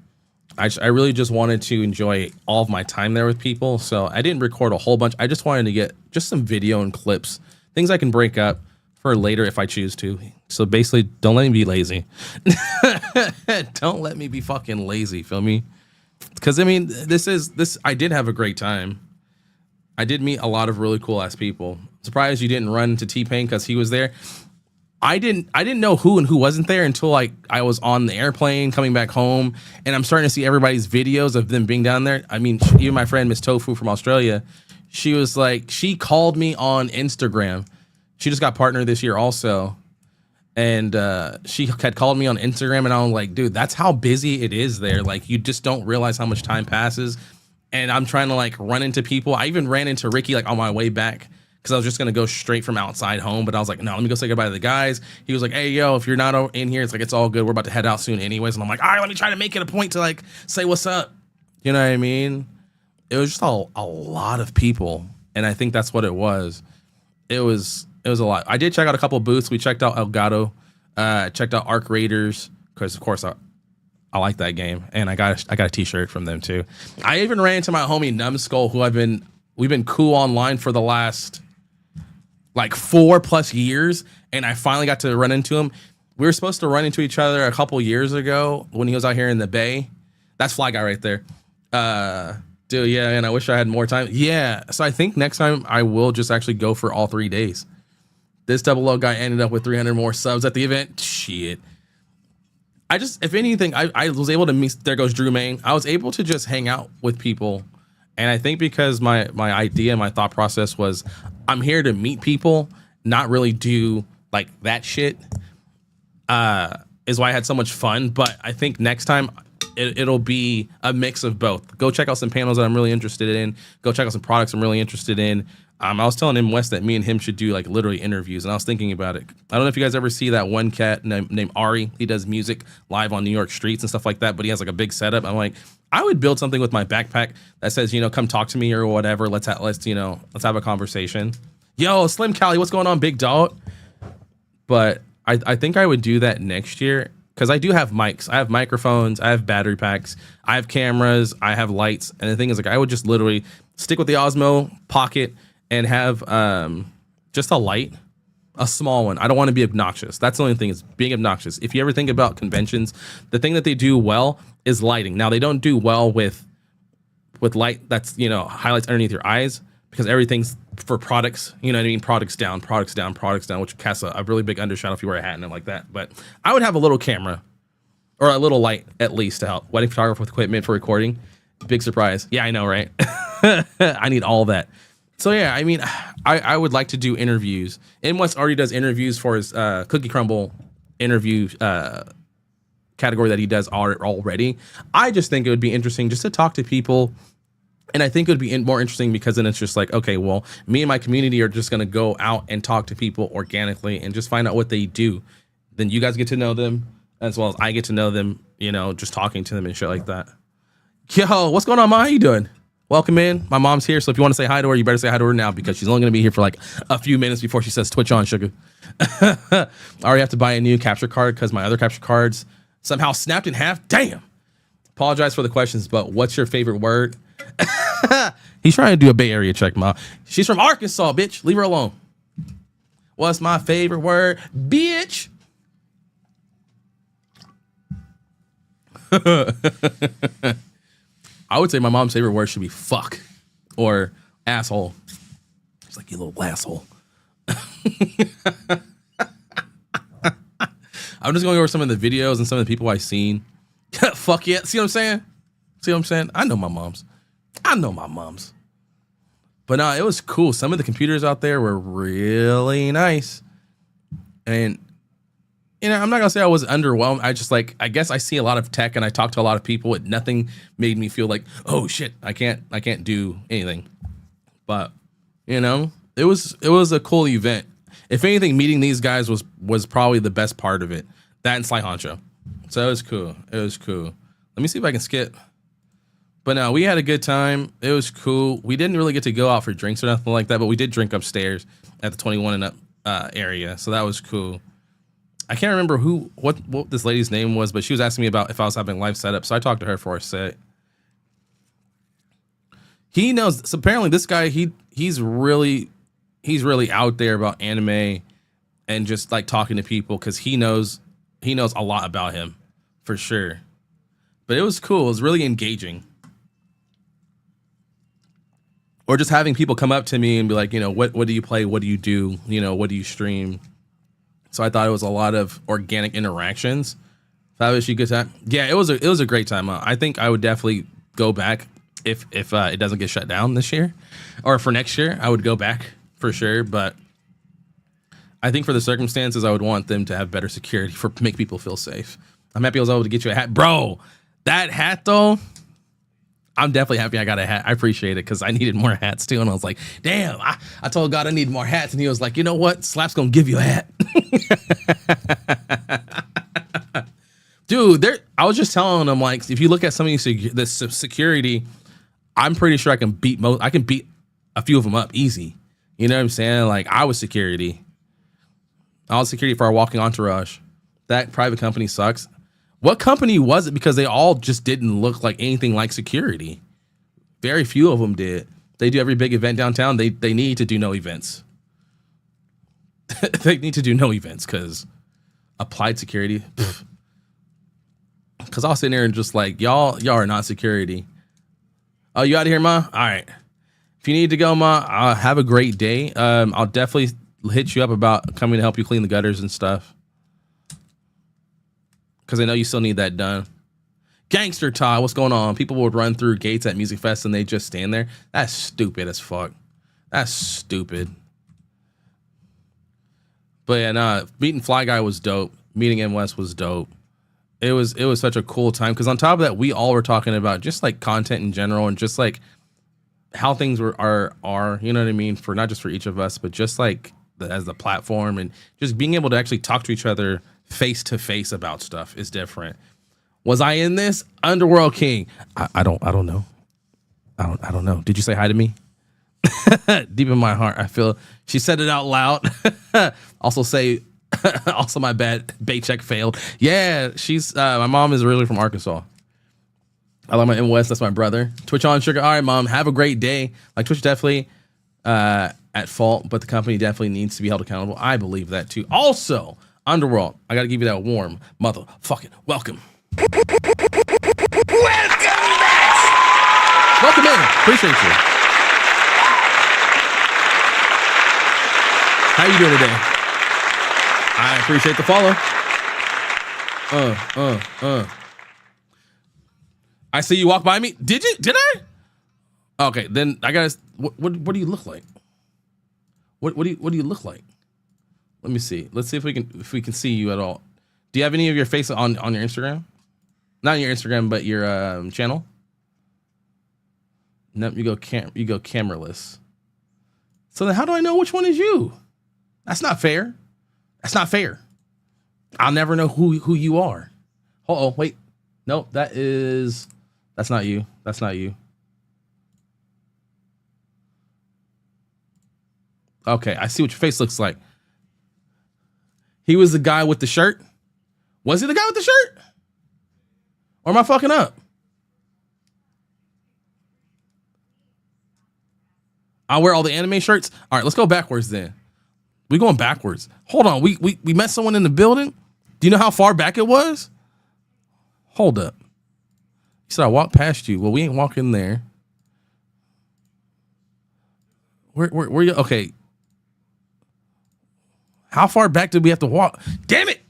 saying? I really just wanted to enjoy all of my time there with people. So I didn't record a whole bunch. I just wanted to get just some video and clips, things I can break up for later if I choose to. So basically, don't let me be lazy. Don't let me be fucking lazy, feel me? Because I mean, I did have a great time. I did meet a lot of really cool ass people. Surprised you didn't run into T-Pain because he was there. I didn't know who and who wasn't there until like I was on the airplane coming back home, and I'm starting to see everybody's videos of them being down there. I mean, even my friend Miss Tofu from Australia, she was like, she called me on Instagram. She just got partnered this year also, and she had called me on Instagram, and I was like, dude, that's how busy it is there. Like, you just don't realize how much time passes. And I'm trying to like run into people. I even ran into Ricky like on my way back, because I was just going to go straight from outside home. But I was like, no, let me go say goodbye to the guys. He was like, hey, yo, if you're not in here, it's like, it's all good. We're about to head out soon anyways. And I'm like, all right, let me try to make it a point to like say what's up. You know what I mean? It was just a lot of people. And I think that's what it was. It was a lot. I did check out a couple booths. We checked out Elgato, checked out Arc Raiders, because of course I like that game. And I got a t-shirt from them too. I even ran into my homie Numbskull, who we've been cool online for the last like 4+ years, and I finally got to run into him. We were supposed to run into each other a couple years ago when he was out here in the Bay. That's Fly Guy right there. Dude, yeah, and I wish I had more time. Yeah, so I think next time I will just actually go for all 3 days. This Double O guy ended up with 300 more subs at the event. Shit. If anything, I was able to meet, there goes Drew Main. I was able to just hang out with people. And I think because my idea, my thought process was, I'm here to meet people, not really do like that shit, is why I had so much fun. But I think next time it'll be a mix of both. Go check out some panels that I'm really interested in. Go check out some products I'm really interested in. I was telling him West that me and him should do like literally interviews, and I was thinking about it. I don't know if you guys ever see that one cat named Ari. He does music live on New York streets and stuff like that, but he has like a big setup. I'm like, I would build something with my backpack that says, you know, come talk to me or whatever. Let's have a conversation. Yo, Slim Cali, what's going on, big dog? But I think I would do that next year, because I do have mics. I have microphones. I have battery packs. I have cameras. I have lights. And the thing is, like, I would just literally stick with the Osmo Pocket and have just a light, a small one. I don't want to be obnoxious. That's the only thing, is being obnoxious. If you ever think about conventions, the thing that they do well is lighting. Now, they don't do well with light that's, you know, highlights underneath your eyes, because everything's for products, you know what I mean? Products down, which casts a really big undershadow if you wear a hat and like that. But I would have a little camera or a little light at least to help. Wedding photographer with equipment for recording. Big surprise. Yeah, I know, right? I need all that. So yeah, I mean, I would like to do interviews. And Wes already does interviews for his Cookie Crumble interview category that he does already. I just think it would be interesting just to talk to people. And I think it would be more interesting because then it's just like, okay, well, me and my community are just going to go out and talk to people organically and just find out what they do. Then you guys get to know them as well as I get to know them, you know, just talking to them and shit like that. Yo, what's going on, Ma? How you doing? Welcome in. My mom's here, so if you want to say hi to her, you better say hi to her now because she's only going to be here for like a few minutes before she says Twitch on, sugar. I already have to buy a new capture card because my other capture cards somehow snapped in half. Damn. Apologize for the questions, but what's your favorite word? He's trying to do a Bay Area check, Ma. She's from Arkansas, bitch. Leave her alone. What's my favorite word? Bitch. I would say my mom's favorite word should be fuck or asshole. It's like, you little asshole. I'm just going over some of the videos and some of the people I've seen. Fuck yeah. See what I'm saying? See what I'm saying? I know my moms. But no, it was cool. Some of the computers out there were really nice. And, you know, I'm not going to say I was underwhelmed. I just like, I guess I see a lot of tech and I talk to a lot of people. And nothing made me feel like, oh shit, I can't do anything. But, you know, it was a cool event. If anything, meeting these guys was probably the best part of it. That and Sly Honcho. So it was cool. Let me see if I can skip. But no, we had a good time. It was cool. We didn't really get to go out for drinks or nothing like that, but we did drink upstairs at the 21 and up area. So that was cool. I can't remember what this lady's name was, but she was asking me about if I was having live setup. So I talked to her for a sec. He knows. So apparently this guy, he's really out there about anime and just like talking to people because he knows a lot about him for sure. But it was cool. It was really engaging. Or just having people come up to me and be like, you know, what do you play? What do you do? You know, what do you stream? So I thought it was a lot of organic interactions. That was a good time. Yeah, it was a great time. I think I would definitely go back if it doesn't get shut down this year, or for next year. I would go back for sure. But I think for the circumstances, I would want them to have better security make people feel safe. I'm happy I was able to get you a hat, bro. That hat though. I'm definitely happy I got a hat. I appreciate it because I needed more hats too. And I was like, damn, I told God I need more hats. And he was like, you know what? Slap's going to give you a hat. Dude, I was just telling him, like, if you look at some of the security, I'm pretty sure I can beat a few of them up easy. You know what I'm saying? Like, I was security for our walking entourage. That private company sucks. What company was it? Because they all just didn't look like anything like security. Very few of them did. They do every big event downtown. They need to do no events. They need to do no events because applied security. Because I was sitting there and just like, y'all are not security. Oh, you out of here, Ma? All right. If you need to go, Ma, have a great day. I'll definitely hit you up about coming to help you clean the gutters and stuff. Because I know you still need that done. Gangster Todd, what's going on? People would run through gates at Music Fest and they just stand there. That's stupid as fuck. That's stupid. But yeah, nah, meeting Fly Guy was dope. Meeting M West was dope. It was such a cool time. Because on top of that, we all were talking about just like content in general and just like how things are, you know what I mean? For not just for each of us, but just like as the platform and just being able to actually talk to each other face to face about stuff is different. Was I in this? Underworld King. I don't know. I don't know. Did you say hi to me? Deep in my heart, I feel she said it out loud. Also my bad. Paycheck failed. Yeah, she's my mom is originally from Arkansas. I love my M West. That's my brother. Twitch on sugar. All right, Mom. Have a great day. Like Twitch definitely at fault, but the company definitely needs to be held accountable. I believe that too. Also, Underworld, I gotta give you that warm motherfucking welcome. Welcome in. Appreciate you. How you doing today? I appreciate the follow. I see you walk by me. Did you? Did I? Okay, then I gotta. What do you look like? What do you look like? Let me see. Let's see if we can see you at all. Do you have any of your face on your Instagram? Not your Instagram, but your channel. Nope, you go cameraless. So then how do I know which one is you? That's not fair. That's not fair. I'll never know who you are. Oh, wait. Nope, that's not you. That's not you. Okay, I see what your face looks like. He was the guy with the shirt? Was he the guy with the shirt? Or am I fucking up? I wear all the anime shirts. All right, let's go backwards then. We going backwards. Hold on. We met someone in the building. Do you know how far back it was? Hold up. You said I walked past you. Well, we ain't walking there. Where you? Okay. How far back did we have to walk? Damn it.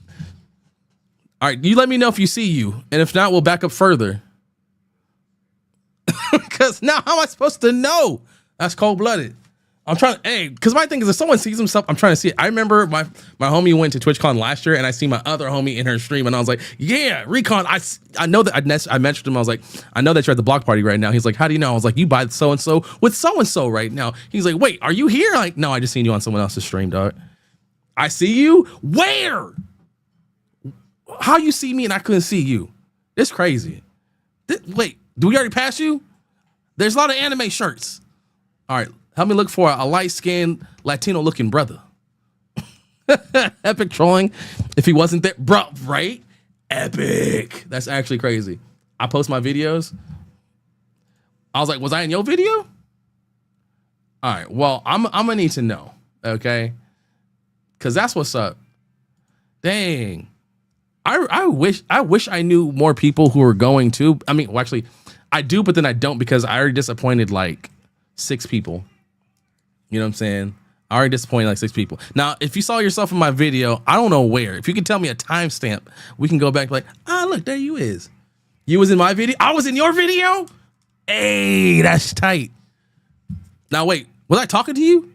All right, you let me know if you see you. And if not, we'll back up further. Because now how am I supposed to know? That's cold-blooded. I'm trying to, hey, because my thing is if someone sees himself, I'm trying to see it. I remember my homie went to TwitchCon last year and I see my other homie in her stream and I was like, yeah, Recon, I know that I mentioned him. I was like, I know that you're at the block party right now. He's like, how do you know? I was like, you buy so-and-so with so-and-so right now. He's like, wait, are you here? Like, no, I just seen you on someone else's stream, dog. I see you? Where? How you see me and I couldn't see you? It's crazy. Wait, do we already pass you? There's a lot of anime shirts. All right, help me look for a light-skinned, Latino-looking brother. Epic trolling. If he wasn't there, bro, right? Epic. That's actually crazy. I post my videos. I was like, was I in your video? All right, well, I'm gonna need to know, okay? Because that's what's up. Dang. I wish I knew more people who were going to. I mean, well, actually, I do, but then I don't because I already disappointed like 6 people. You know what I'm saying? I already disappointed like 6 people. Now, if you saw yourself in my video, I don't know where. If you can tell me a timestamp, we can go back like, look, there you is. You was in my video? I was in your video? Hey, that's tight. Now, wait, was I talking to you?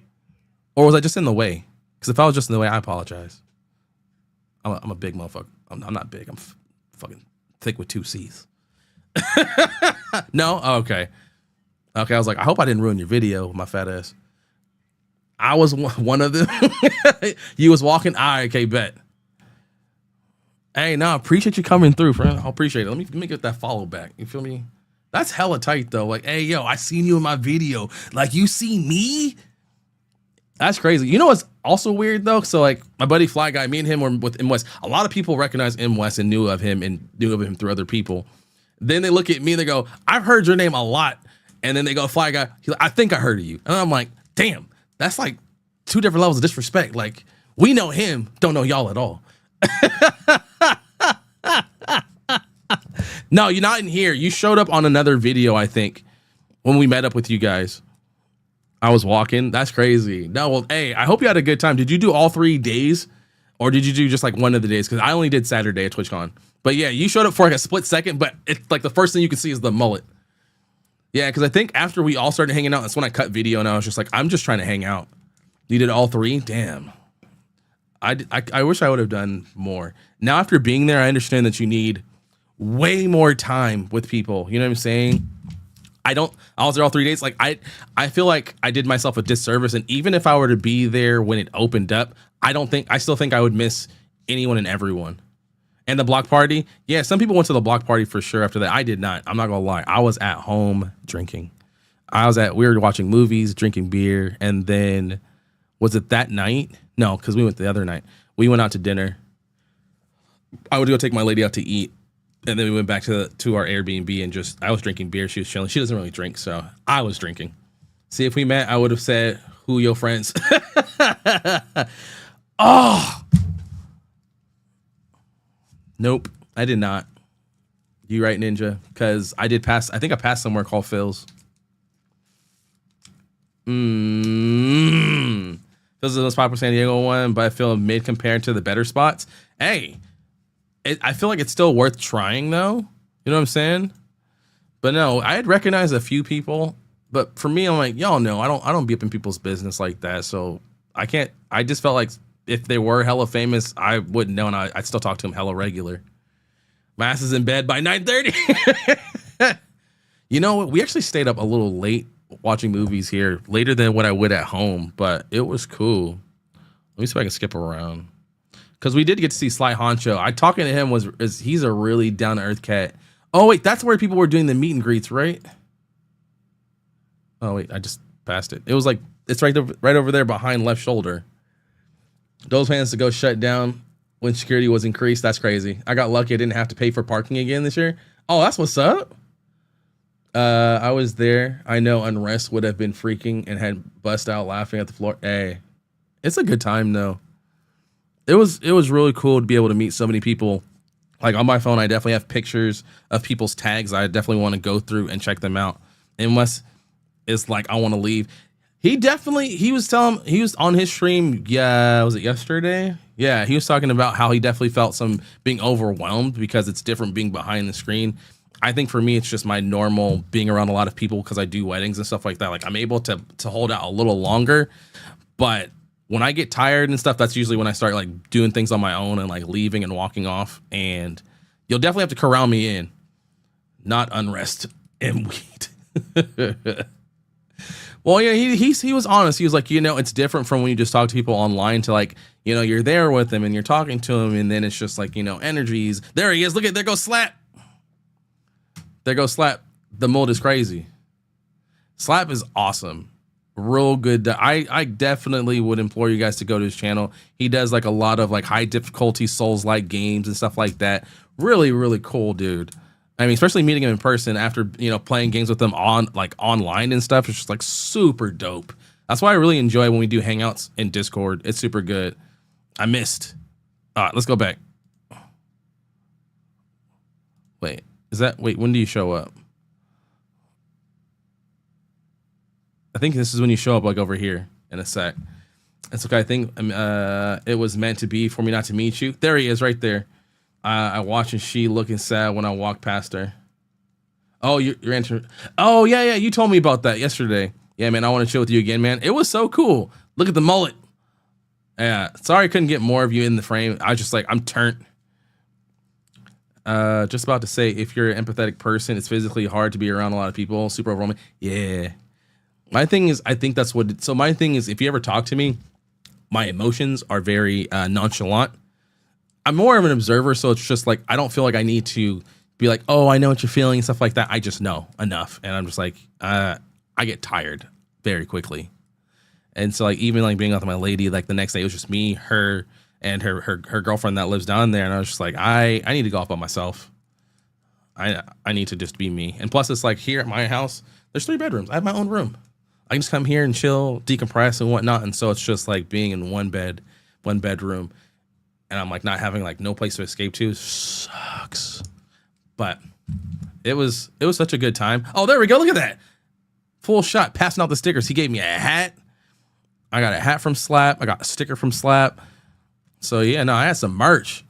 Or was I just in the way? Because if I was just in the way, I apologize. I'm a big motherfucker. I'm not big. I'm fucking thick with 2 C's. No? Oh, okay. Okay, I was like, I hope I didn't ruin your video with my fat ass. I was one of them. You was walking. All right, okay, bet. Hey, no, I appreciate you coming through, friend. I appreciate it. Let me get that follow back. You feel me? That's hella tight, though. Like, hey, yo, I seen you in my video. Like, you see me? That's crazy. You know what's also weird, though? So, like, my buddy Fly Guy, me and him were with M West. A lot of people recognize M West and knew of him through other people. Then they look at me and they go, I've heard your name a lot. And then they go, Fly Guy, he's like, I think I heard of you. And I'm like, damn, that's like 2 different levels of disrespect. Like, we know him, don't know y'all at all. No, you're not in here. You showed up on another video, I think, when we met up with you guys. I was walking. That's crazy. No, well, hey, I hope you had a good time. Did you do all 3 days? Or did you do just like one of the days? Because I only did Saturday at TwitchCon. But yeah, you showed up for like a split second, but it's like the first thing you can see is the mullet. Yeah, because I think after we all started hanging out, that's when I cut video and I was just like, I'm just trying to hang out. You did all 3? Damn. I wish I would have done more. Now, after being there, I understand that you need way more time with people. You know what I'm saying? I was there all 3 days. Like, I feel like I did myself a disservice. And even if I were to be there when it opened up, I still think I would miss anyone and everyone. And the block party, yeah, some people went to the block party for sure after that. I did not. I'm not gonna lie. I was at home drinking. We were watching movies, drinking beer, and then was it that night? No, because we went the other night. We went out to dinner. I would go take my lady out to eat, and then we went back to our Airbnb and I was drinking beer. She was chilling. She doesn't really drink, so I was drinking. See, if we met, I would have said, "Who your friends?" Oh. Nope, I did not. You right, Ninja? Because I did pass. I think I passed somewhere called Phil's. Phil's is the most popular San Diego one, but I feel mid compared to the better spots. Hey, I feel like it's still worth trying though. You know what I'm saying? But no, I had recognized a few people, but for me, I'm like, y'all know, I don't be up in people's business like that. So I can't, I just felt like if they were hella famous, I wouldn't know. And I'd still talk to them hella regular. My ass is in bed by 9:30. You know what? We actually stayed up a little late watching movies here, later than what I would at home, but it was cool. Let me see if I can skip around. Because we did get to see Sly Honcho. I talking to him he's a really down to earth cat. Oh wait, that's where people were doing the meet and greets, right? Oh wait, I just passed it. It was like it's right over there behind left shoulder. Those hands to go shut down when security was increased. That's crazy. I got lucky. I didn't have to pay for parking again this year. Oh, that's what's up. I was there. I know unrest would have been freaking and had bust out laughing at the floor. Hey, it's a good time though. It was really cool to be able to meet so many people. Like on my phone, I definitely have pictures of people's tags. I definitely want to go through and check them out. Unless it's like I want to leave. He was on his stream. Yeah, was it yesterday? Yeah, he was talking about how he definitely felt some being overwhelmed because it's different being behind the screen. I think for me, it's just my normal being around a lot of people because I do weddings and stuff like that. Like I'm able to hold out a little longer, but when I get tired and stuff, that's usually when I start like doing things on my own and like leaving and walking off. And you'll definitely have to corral me in, not unrest and weed. Well, yeah, he was honest. He was like, it's different from when you just talk to people online to like, you're there with them and you're talking to them. And then it's just like, energies. There he is. Look at, there goes Slap. There goes Slap. The mold is crazy. Slap is awesome. Real good. I definitely would implore you guys to go to his channel. He does like a lot of like high difficulty Souls-like games and stuff like that. Really, really cool, dude. I mean, especially meeting him in person after, playing games with him online and stuff. It's just like super dope. That's why I really enjoy when we do hangouts in Discord. It's super good. I missed. All right, let's go back. Wait, when do you show up? I think this is when you show up like over here in a sec. It's okay. I think it was meant to be for me not to meet you. There he is right there. I watching she looking sad when I walk past her. Oh, you're answering. Oh, yeah. You told me about that yesterday. Yeah, man, I want to chill with you again, man. It was so cool. Look at the mullet. Yeah, sorry I couldn't get more of you in the frame. I was just like, I'm turnt. Just about to say, if you're an empathetic person, it's physically hard to be around a lot of people. Super overwhelming. Yeah. My thing is, I think that's what. So my thing is, if you ever talk to me, my emotions are very nonchalant. I'm more of an observer, so it's just like I don't feel like I need to be like, oh, I know what you're feeling and stuff like that. I just know enough, and I'm just like, I get tired very quickly, and so like even like being with my lady, like the next day it was just me, her, and her girlfriend that lives down there, and I was just like, I need to go off by myself. I need to just be me, and plus it's like here at my house, there's 3 bedrooms. I have my own room. I can just come here and chill, decompress and whatnot, and so it's just like being in one bedroom. And I'm like not having like no place to escape to sucks. But it was such a good time. Oh, there we go. Look at that. Full shot, passing out the stickers. He gave me a hat. I got a hat from Slap. I got a sticker from Slap. So yeah, no, I had some merch.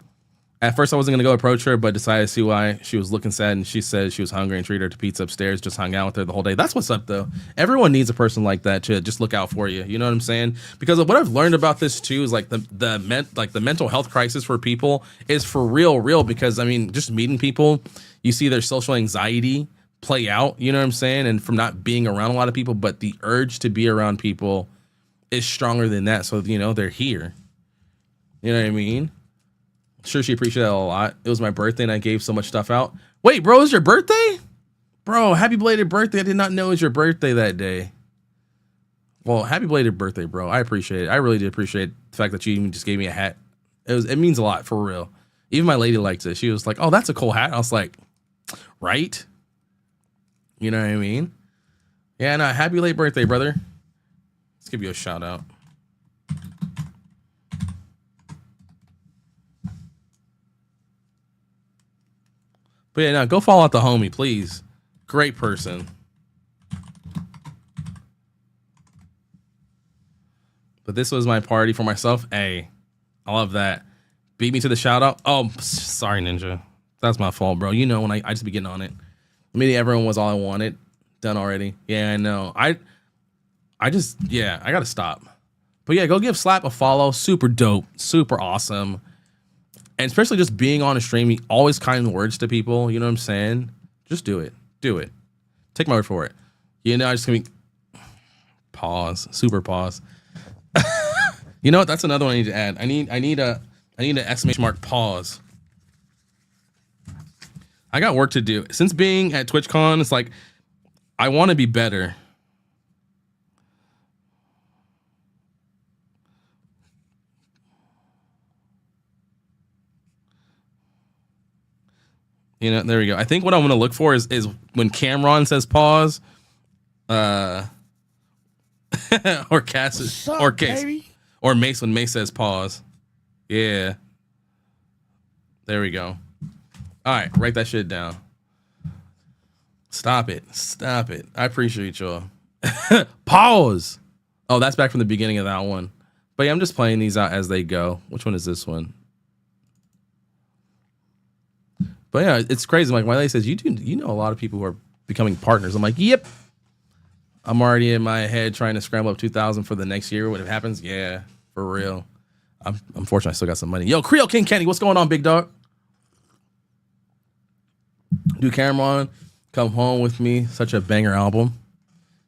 At first I wasn't gonna go approach her, but decided to see why she was looking sad, and she said she was hungry and treated her to pizza upstairs, just hung out with her the whole day. That's what's up though. Everyone needs a person like that to just look out for you. You know what I'm saying? Because what I've learned about this too is like the mental health crisis for people is for real, because I mean, just meeting people, you see their social anxiety play out, you know what I'm saying? And from not being around a lot of people, but the urge to be around people is stronger than that. So, they're here. You know what I mean? Sure, she appreciated that a lot. It was my birthday and I gave so much stuff out. Wait, bro, it's your birthday? Bro, happy belated birthday. I did not know it was your birthday that day. Well, happy belated birthday, bro. I appreciate it. I really did appreciate the fact that you even just gave me a hat. It means a lot, for real. Even my lady liked it. She was like, oh, that's a cool hat. I was like, right? You know what I mean? Yeah, no, happy late birthday, brother. Let's give you a shout out. But yeah, no, go follow out the homie, please. Great person. But this was my party for myself. Hey, I love that. Beat me to the shout out. Oh, sorry, Ninja. That's my fault, bro. You know when I just be getting on it. Maybe everyone was all I wanted. Done already. Yeah, I know. I gotta stop. But yeah, go give Slap a follow. Super dope. Super awesome. And especially just being on a stream, he always kind words to people. You know what I'm saying? Just do it. Do it. Take my word for it. You know, I just gonna be pause. Super pause. You know what? That's another one I need to add. I need an exclamation mark pause. I got work to do. Since being at TwitchCon, it's like I want to be better. You know, there we go. I think what I'm going to look for is when Cameron says pause, or Cass, or Case, or Mace when Mace says pause. Yeah. There we go. All right, write that shit down. Stop it. Stop it. I appreciate y'all. Pause. Oh, that's back from the beginning of that one. But yeah, I'm just playing these out as they go. Which one is this one? But yeah, it's crazy. Like Wiley says, you know a lot of people who are becoming partners. I'm like, yep. I'm already in my head trying to scramble up 2,000 for the next year when it happens. Yeah, for real. I'm fortunate I still got some money. Yo, Creole King Kenny, what's going on, big dog? Do Cameron come home with me? Such a banger album.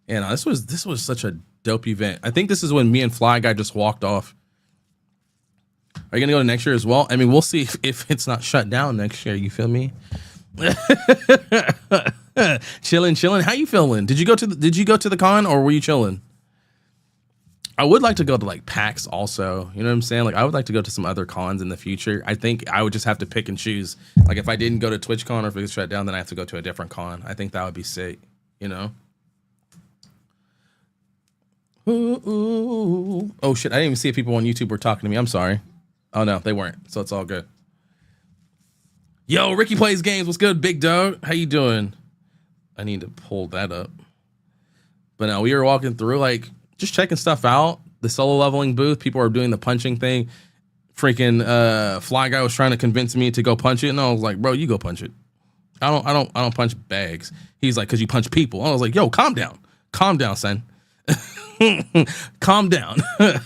And this was such a dope event. I think this is when me and Fly Guy just walked off. Are you gonna go to next year as well? I mean, we'll see if it's not shut down next year. You feel me? chilling. How you feeling? Did you go to the con or were you chilling? I would like to go to like PAX also. You know what I'm saying? Like I would like to go to some other cons in the future. I think I would just have to pick and choose. Like if I didn't go to TwitchCon or if it was shut down, then I have to go to a different con. I think that would be sick. You know? Ooh. Oh shit! I didn't even see if people on YouTube were talking to me. I'm sorry. Oh no, they weren't. So it's all good. Yo, Ricky Plays Games. What's good, big dog? How you doing? I need to pull that up. But now we were walking through, like, just checking stuff out. The solo leveling booth. People are doing the punching thing. Freaking Fly Guy was trying to convince me to go punch it, and I was like, bro, you go punch it. I don't punch bags. He's like, cause you punch people. I was like, yo, calm down, son. Calm down.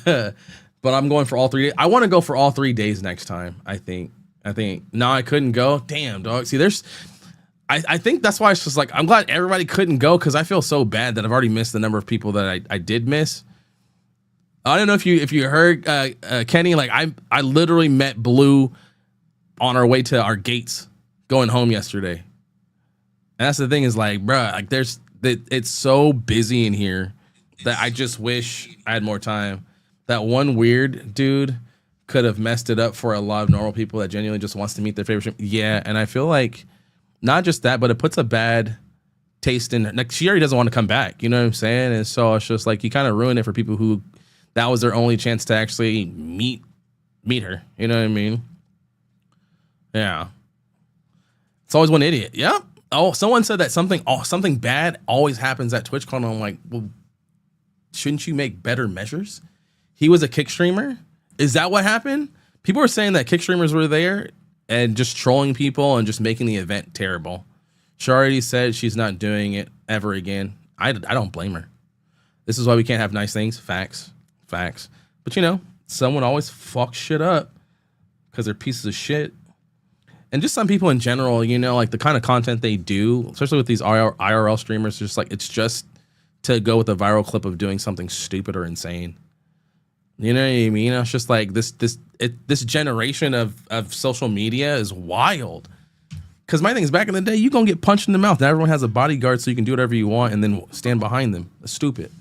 But I'm going for all 3 days. I want to go for all 3 days next time. I think. No, I couldn't go. Damn, dog. See, I think that's why it's just like, I'm glad everybody couldn't go because I feel so bad that I've already missed the number of people that I did miss. I don't know if you heard Kenny, like I literally met Blue on our way to our gates going home yesterday. And that's the thing is like, bruh, like it's so busy in here that I just wish I had more time. That one weird dude could have messed it up for a lot of normal people that genuinely just wants to meet their favorite stream. Yeah, and I feel like not just that, but it puts a bad taste in her. Like she already doesn't want to come back, you know what I'm saying? And so it's just like you kind of ruin it for people who that was their only chance to actually meet her. You know what I mean? Yeah. It's always one idiot. Yep. Oh, someone said that something bad always happens at TwitchCon. I'm like, well, shouldn't you make better measures? He was a kick streamer. Is that what happened? People were saying that kick streamers were there and just trolling people and just making the event terrible. She already said she's not doing it ever again. I don't blame her. This is why we can't have nice things. Facts. But you know, someone always fucks shit up because they're pieces of shit. And just some people in general, you know, like the kind of content they do, especially with these IRL streamers, just like it's just to go with a viral clip of doing something stupid or insane. You know what I mean? It's just like this generation of social media is wild. Because my thing is, back in the day, you gonna get punched in the mouth. Now everyone has a bodyguard, so you can do whatever you want and then stand behind them. It's stupid,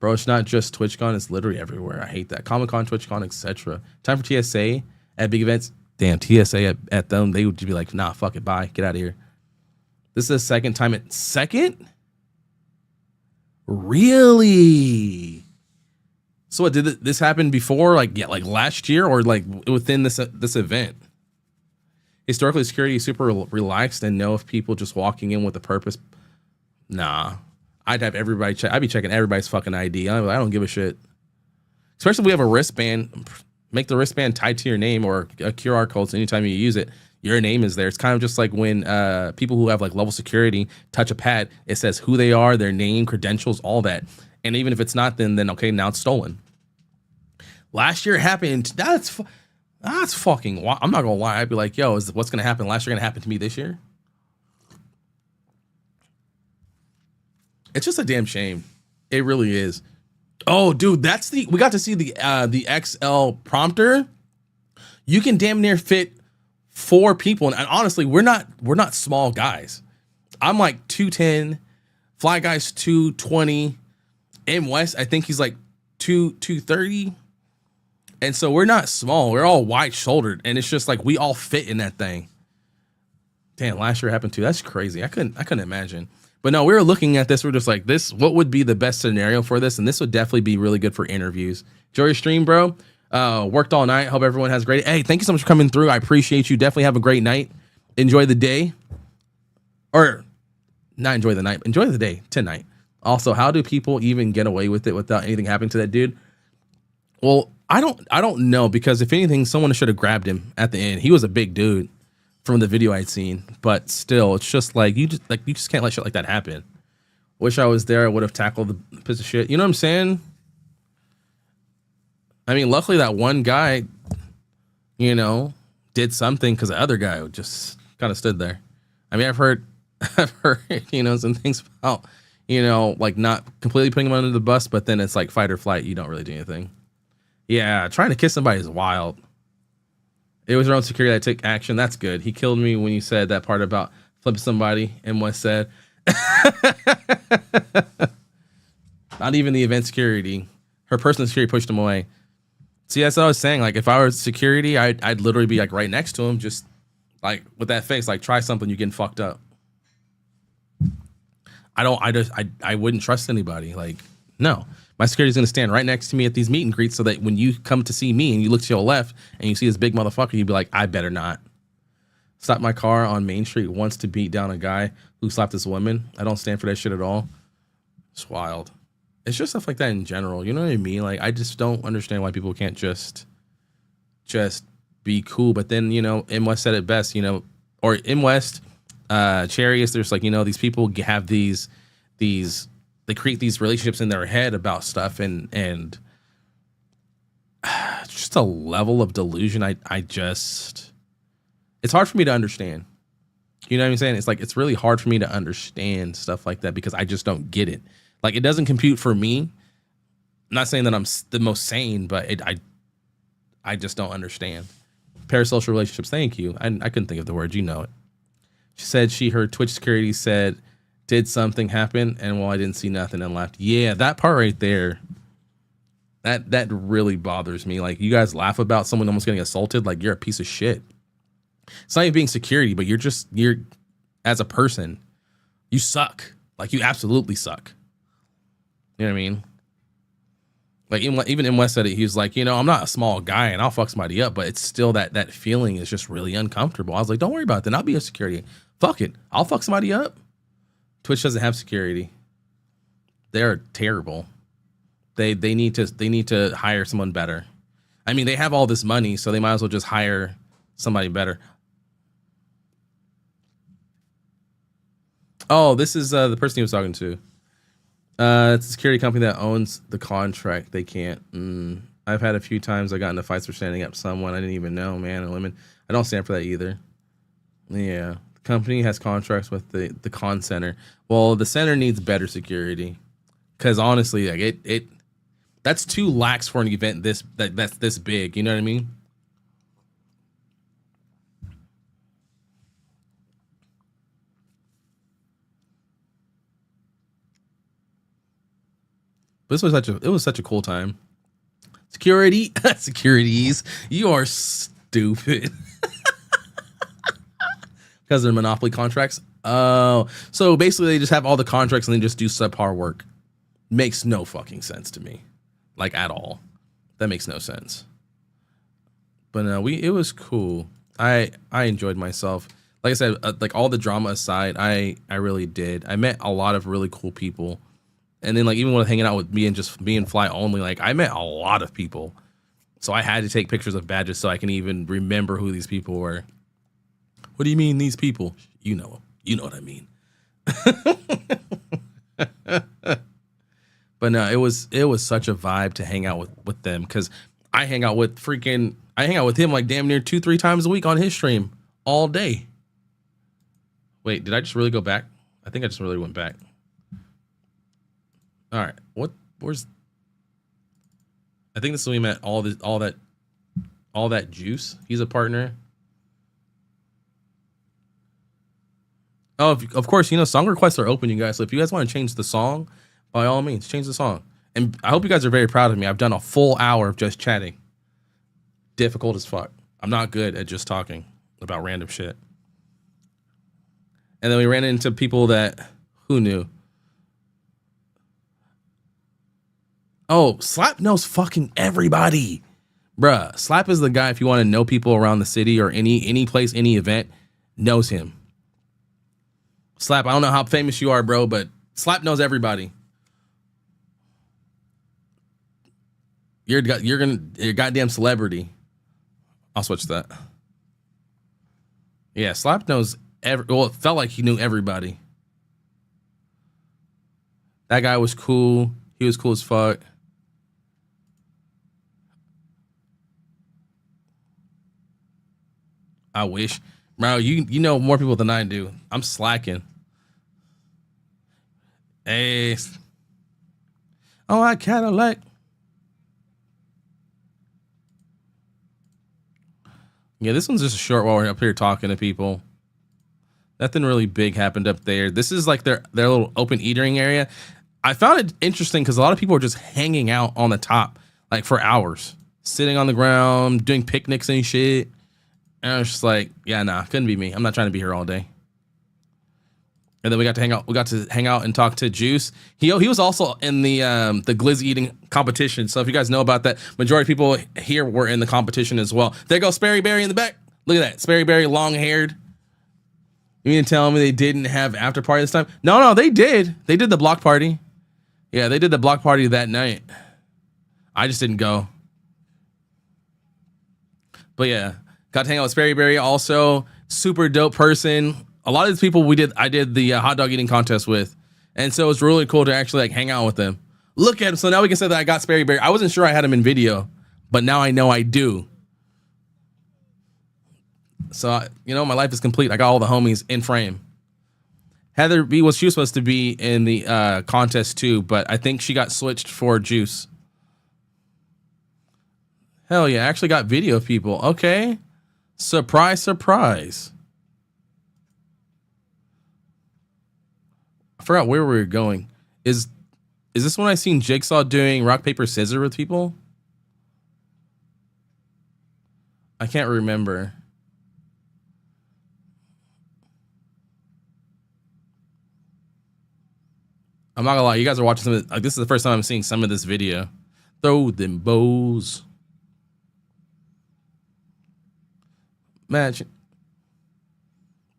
bro. It's not just TwitchCon; it's literally everywhere. I hate that. Comic-Con, TwitchCon, etc. Time for TSA at big events. Damn, TSA at them, they would just be like, nah, fuck it, bye, get out of here. This is the second time. Second? Really? So what, did this happen before, like last year or like within this event? Historically, security is super relaxed and know if people just walking in with a purpose. Nah, I'd have everybody check. I'd be checking everybody's fucking ID. I don't give a shit. Especially if we have a wristband. Make the wristband tied to your name or a QR code. So anytime you use it, your name is there. It's kind of just like when people who have like level security touch a pad, it says who they are, their name, credentials, all that. And even if it's not, then okay, now it's stolen. Last year it happened. That's fucking. I'm not gonna lie. I'd be like, yo, is what's gonna happen last year gonna happen to me this year? It's just a damn shame. It really is. Oh, dude, we got to see the XL prompter. You can damn near fit 4 people, and honestly, we're not small guys. I'm like 210. Fly Guy's 220. M West, I think he's like 230. And so we're not small. We're all wide shouldered, and it's just like we all fit in that thing. Damn, last year happened too. That's crazy. I couldn't imagine. But no, we were looking at this. We're just like, what would be the best scenario for this? And this would definitely be really good for interviews. Enjoy your stream, bro. Worked all night. Hope everyone has a great. Hey, thank you so much for coming through. I appreciate you. Definitely have a great night. Enjoy the day. Or not enjoy the night. Enjoy the day tonight. Also, how do people even get away with it without anything happening to that dude? Well, I don't know, because if anything, someone should have grabbed him at the end. He was a big dude from the video I'd seen, but still, it's just like you just can't let shit like that happen. Wish I was there. I would have tackled the piece of shit. You know what I'm saying? I mean, luckily that one guy, you know, did something, because the other guy just kind of stood there. I mean, I've heard, you know, some things about, you know, like not completely putting him under the bus, but then it's like fight or flight. You don't really do anything. Yeah, trying to kiss somebody is wild. It was your own security that took action. That's good. He killed me when you said that part about flipping somebody. And West said, not even the event security. Her personal security pushed him away. See, that's what I was saying. Like, if I were security, I'd literally be like right next to him, just like with that face, like, try something, you're getting fucked up. I wouldn't trust anybody. Like, no. My security's gonna stand right next to me at these meet and greets, so that when you come to see me and you look to your left and you see this big motherfucker, you'd be like, I better not. Stopped my car on Main Street once to beat down a guy who slapped this woman. I don't stand for that shit at all. It's wild. It's just stuff like that in general. You know what I mean? Like, I just don't understand why people can't just be cool. But then, you know, M West said it best, you know, or M West, Charius, there's like, you know, these people have these they create these relationships in their head about stuff, and just a level of delusion. I just, it's hard for me to understand. You know what I'm saying? It's like, it's really hard for me to understand stuff like that, because I just don't get it. Like, it doesn't compute for me. I'm not saying that I'm the most sane, but I just don't understand. Parasocial relationships. Thank you. I couldn't think of the word. You know it. She said she heard Twitch security said, did something happen? And well, I didn't see nothing and left. Yeah, that part right there, that really bothers me. Like, you guys laugh about someone almost getting assaulted. Like, you're a piece of shit. It's not even being security, but you're as a person, you suck. Like, you absolutely suck. You know what I mean? Like, even in West said it, he was like, you know, I'm not a small guy and I'll fuck somebody up, but it's still that feeling is just really uncomfortable. I was like, don't worry about it. Then I'll be a security. Fuck it. I'll fuck somebody up. Twitch doesn't have security. They're terrible. They need to hire someone better. I mean, they have all this money, so they might as well just hire somebody better. Oh, this is the person he was talking to. It's a security company that owns the contract. They can't. I've had a few times I got into fights for standing up someone I didn't even know, man and women. I don't stand for that either. Yeah. Company has contracts with the con center. Well, the center needs better security, because honestly, like that's too lax for an event that's this big. You know what I mean? But it was such a cool time. Securities, you are stupid. Because they're monopoly contracts. Oh, so basically they just have all the contracts and they just do subpar work. Makes no fucking sense to me, like, at all. That makes no sense. But no, it was cool. I enjoyed myself. Like I said, like, all the drama aside, I really did. I met a lot of really cool people, and then, like, even when hanging out with me and just being fly only, like, I met a lot of people. So I had to take pictures of badges so I can even remember who these people were. What do you mean these people? You know what I mean. But no, it was such a vibe to hang out with them, because I hang out with him like damn near 2-3 times a week on his stream all day. Wait, did I just really go back? I think I just really went back. All right, where's? I think this is when we met all that juice. He's a partner. Oh, of course, song requests are open, you guys. So if you guys want to change the song, by all means, change the song. And I hope you guys are very proud of me. I've done a full hour of just chatting. Difficult as fuck. I'm not good at just talking about random shit. And then we ran into people who knew? Oh, Slap knows fucking everybody. Bruh, Slap is the guy, if you want to know people around the city or any place, any event, knows him. Slap, I don't know how famous you are, bro, but Slap knows everybody. You're a goddamn celebrity. I'll switch that. Yeah, Slap knows well, it felt like he knew everybody. That guy was cool. He was cool as fuck. I wish. Bro, you know more people than I do. I'm slacking. Hey. Oh, I Cadillac. Yeah, this one's just a short while we're up here talking to people. Nothing really big happened up there. This is like their little open eating area. I found it interesting because a lot of people are just hanging out on the top, like for hours, sitting on the ground, doing picnics and shit. And I was just like, yeah, nah, couldn't be me. I'm not trying to be here all day. And then we got to hang out. We got to hang out and talk to Juice. He was also in the glizzy eating competition. So if you guys know about that, majority of people here were in the competition as well. There goes Sperry Berry in the back. Look at that, Sperry Berry, long haired. You mean to tell me they didn't have after party this time? No, they did. They did the block party. Yeah, they did the block party that night. I just didn't go. But yeah, got to hang out with Sperry Berry. Also, super dope person. A lot of these people I did the hot dog eating contest with. And so it's really cool to actually like hang out with them. Look at him. So now we can say that I got Sperry Berry. I wasn't sure I had him in video, but now I know I do. So, my life is complete. I got all the homies in frame. Heather B she was supposed to be in the contest too, but I think she got switched for Juice. Hell yeah, I actually got video of people. Okay. Surprise, surprise. I forgot where we were going. Is this when I seen Jigsaw doing rock, paper, scissors with people? I can't remember. I'm not gonna lie, you guys are watching some of this is the first time I'm seeing some of this video. Throw them bows. Match.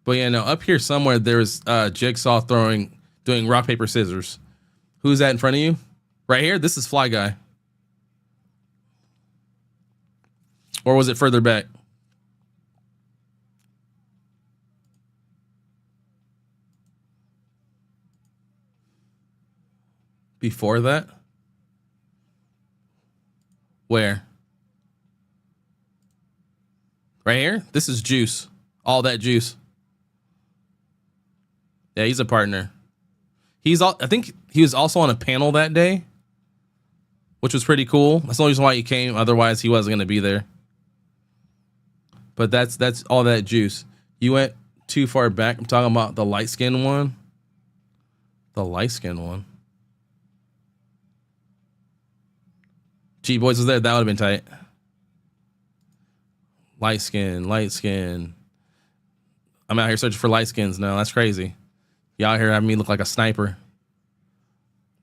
But yeah, no, up here somewhere there's Jigsaw doing rock, paper, scissors. Who's that in front of you? Right here? This is Fly Guy. Or was it further back? Before that? Where? Right here? This is Juice. All that Juice. Yeah, he's a partner. I think he was also on a panel that day, which was pretty cool. That's the only reason why he came. Otherwise, he wasn't going to be there. But that's all that Juice. You went too far back. I'm talking about the light skin one. The light skin one. G-Boys was there. That would have been tight. Light skin. I'm out here searching for light skins now. That's crazy. Y'all here having me look like a sniper.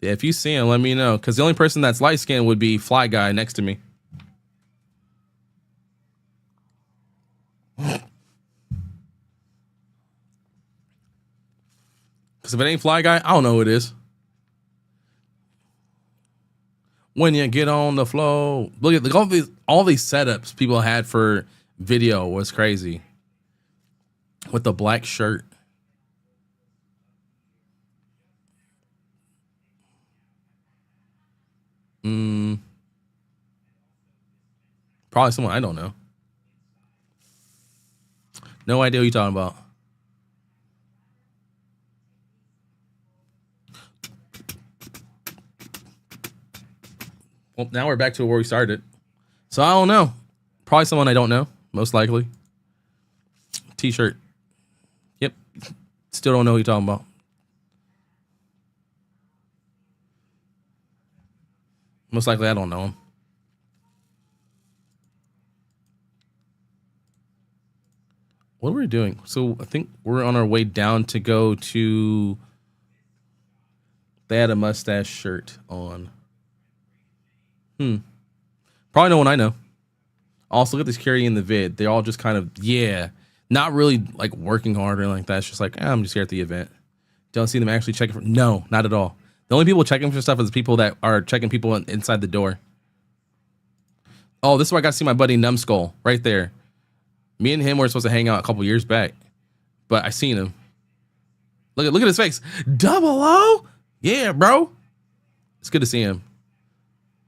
Yeah, if you see him, let me know. Because the only person that's light skinned would be Fly Guy next to me. Because if it ain't Fly Guy, I don't know who it is. When you get on the floor. Look at all these setups people had for video was crazy. With the black shirt. Probably someone I don't know. No idea what you're talking about. Well, now we're back to where we started. So I don't know. Probably someone I don't know, most likely. T-shirt. Yep. Still don't know who you're talking about. Most likely I don't know him. What are we doing? So I think we're on our way down to go to... They had a mustache shirt on. Probably no one I know. Also, look at the security in the vid. They're all just kind of, yeah, not really like working hard or anything like that. It's just like, I'm just here at the event. Don't see them actually checking for, no, not at all. The only people checking for stuff is people that are checking people inside the door. Oh, this is where I got to see my buddy Numbskull right there. Me and him were supposed to hang out a couple years back, but I seen him. Look at his face. 00? Yeah, bro. It's good to see him.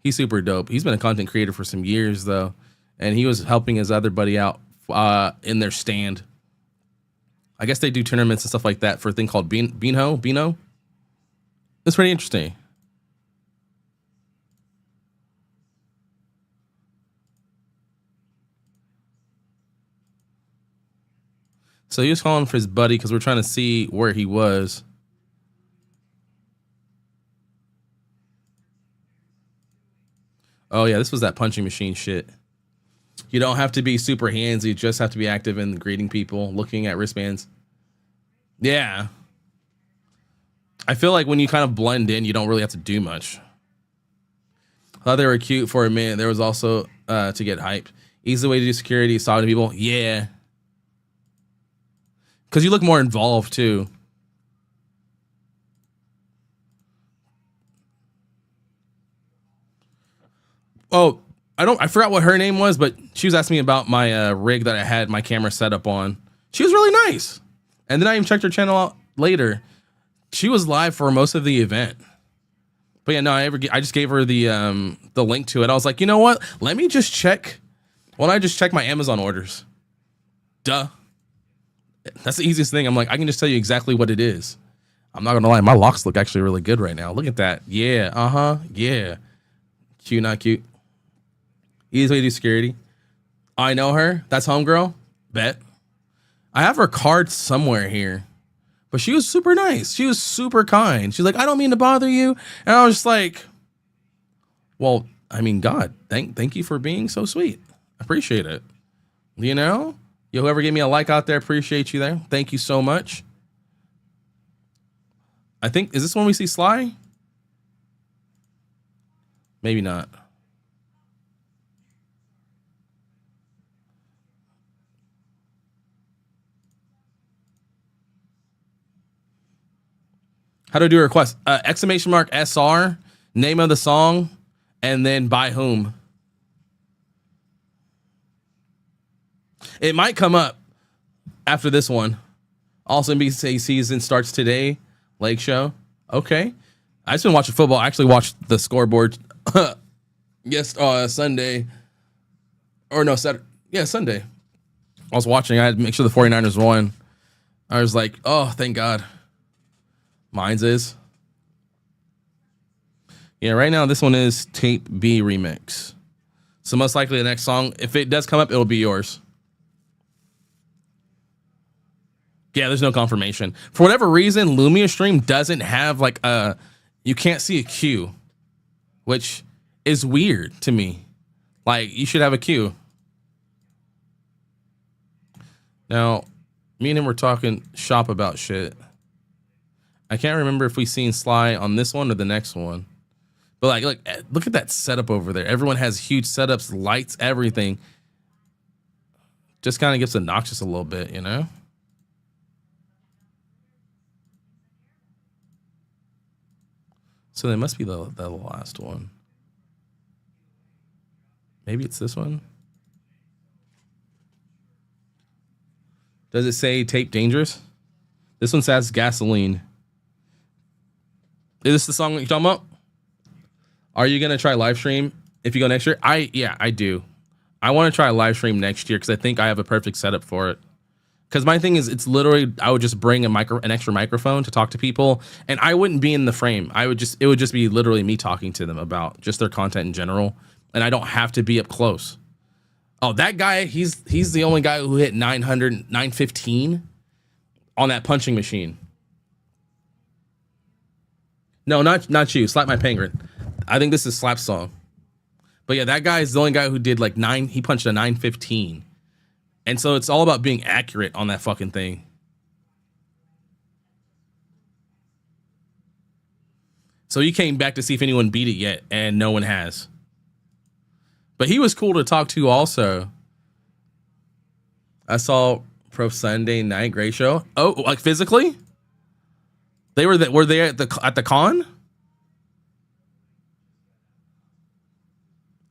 He's super dope. He's been a content creator for some years though, and he was helping his other buddy out in their stand. I guess they do tournaments and stuff like that for a thing called Beano. It's pretty interesting. So he was calling for his buddy because we're trying to see where he was. Oh yeah, this was that punching machine shit. You don't have to be super handsy, you just have to be active in greeting people, looking at wristbands. Yeah. I feel like when you kind of blend in, you don't really have to do much. I thought they were cute for a minute. There was also to get hyped. Easy way to do security, talking to people. Yeah. Because you look more involved too. Oh, I forgot what her name was, but she was asking me about my rig that I had my camera set up on. She was really nice. And then I even checked her channel out later. She was live for most of the event. But yeah, no, I just gave her the link to it. I was like, you know what? Let me just check. Why don't I just check my Amazon orders? Duh. That's the easiest thing. I'm like, I can just tell you exactly what it is. I'm not gonna lie, my locks look actually really good right now. Look at that. Yeah, yeah. Cute, not cute. Easy way to do security. I know her. That's homegirl. Bet. I have her card somewhere here. But she was super nice. She was super kind. She's like, I don't mean to bother you. And I was just like, well, I mean, God, thank you for being so sweet. I appreciate it. You know? Whoever gave me a like out there, appreciate you there. Thank you so much. I think, is this when we see Sly? Maybe not. How to do a request? Exclamation mark SR, name of the song, and then by whom. It might come up after this one. Also, NBA season starts today. Lake Show. Okay. I just been watching football. I actually watched the scoreboard Sunday. Or no, Saturday. Yeah, Sunday. I was watching. I had to make sure the 49ers won. I was like, oh, thank God. Mine's is. Yeah, right now this one is Tape B remix. So most likely the next song, if it does come up, it'll be yours. Yeah, there's no confirmation. For whatever reason, Lumia Stream doesn't have like you can't see a queue, which is weird to me. Like, you should have a queue. Now, me and him were talking shop about shit. I can't remember if we seen Sly on this one or the next one. But like, look at that setup over there. Everyone has huge setups, lights, everything. Just kind of gets obnoxious a little bit, you know? So they must be the last one. Maybe it's this one. Does it say Tape Dangerous? This one says Gasoline. Is this the song that you're talking about? Are you going to try live stream if you go next year? Yeah, I do. I want to try a live stream next year because I think I have a perfect setup for it. Because my thing is, it's literally, I would just bring an extra microphone to talk to people, and I wouldn't be in the frame. It would just be literally me talking to them about just their content in general, and I don't have to be up close. Oh, that guy, he's the only guy who hit 915 on that punching machine. No, not you. Slap My Penguin. I think this is Slap's song. But yeah, that guy is the only guy who did like he punched a 915. And so it's all about being accurate on that fucking thing. So he came back to see if anyone beat it yet, and no one has. But he was cool to talk to also. I saw Pro Sunday Night, great show. Oh, like physically? Were they at the con?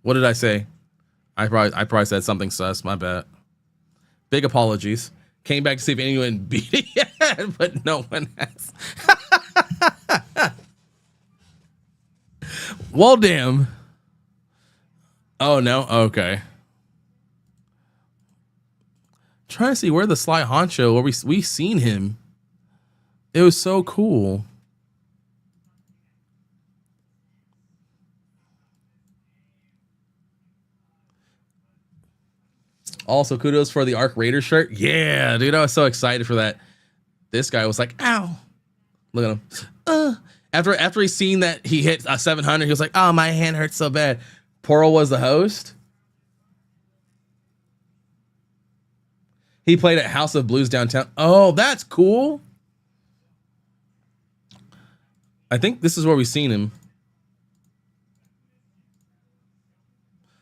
What did I say? I probably said something sus, my bad. Big apologies. Came back to see if anyone beat it yet, but no one has. Well, damn. Oh, no? Okay. Trying to see where the Sly Honcho, where we seen him. It was so cool. Also, kudos for the Arc Raider shirt. Yeah, dude, I was so excited for that. This guy was like, ow. Look at him. After he seen that he hit 700, he was like, oh, my hand hurts so bad. Pearl was the host. He played at House of Blues downtown. Oh, that's cool. I think this is where we've seen him.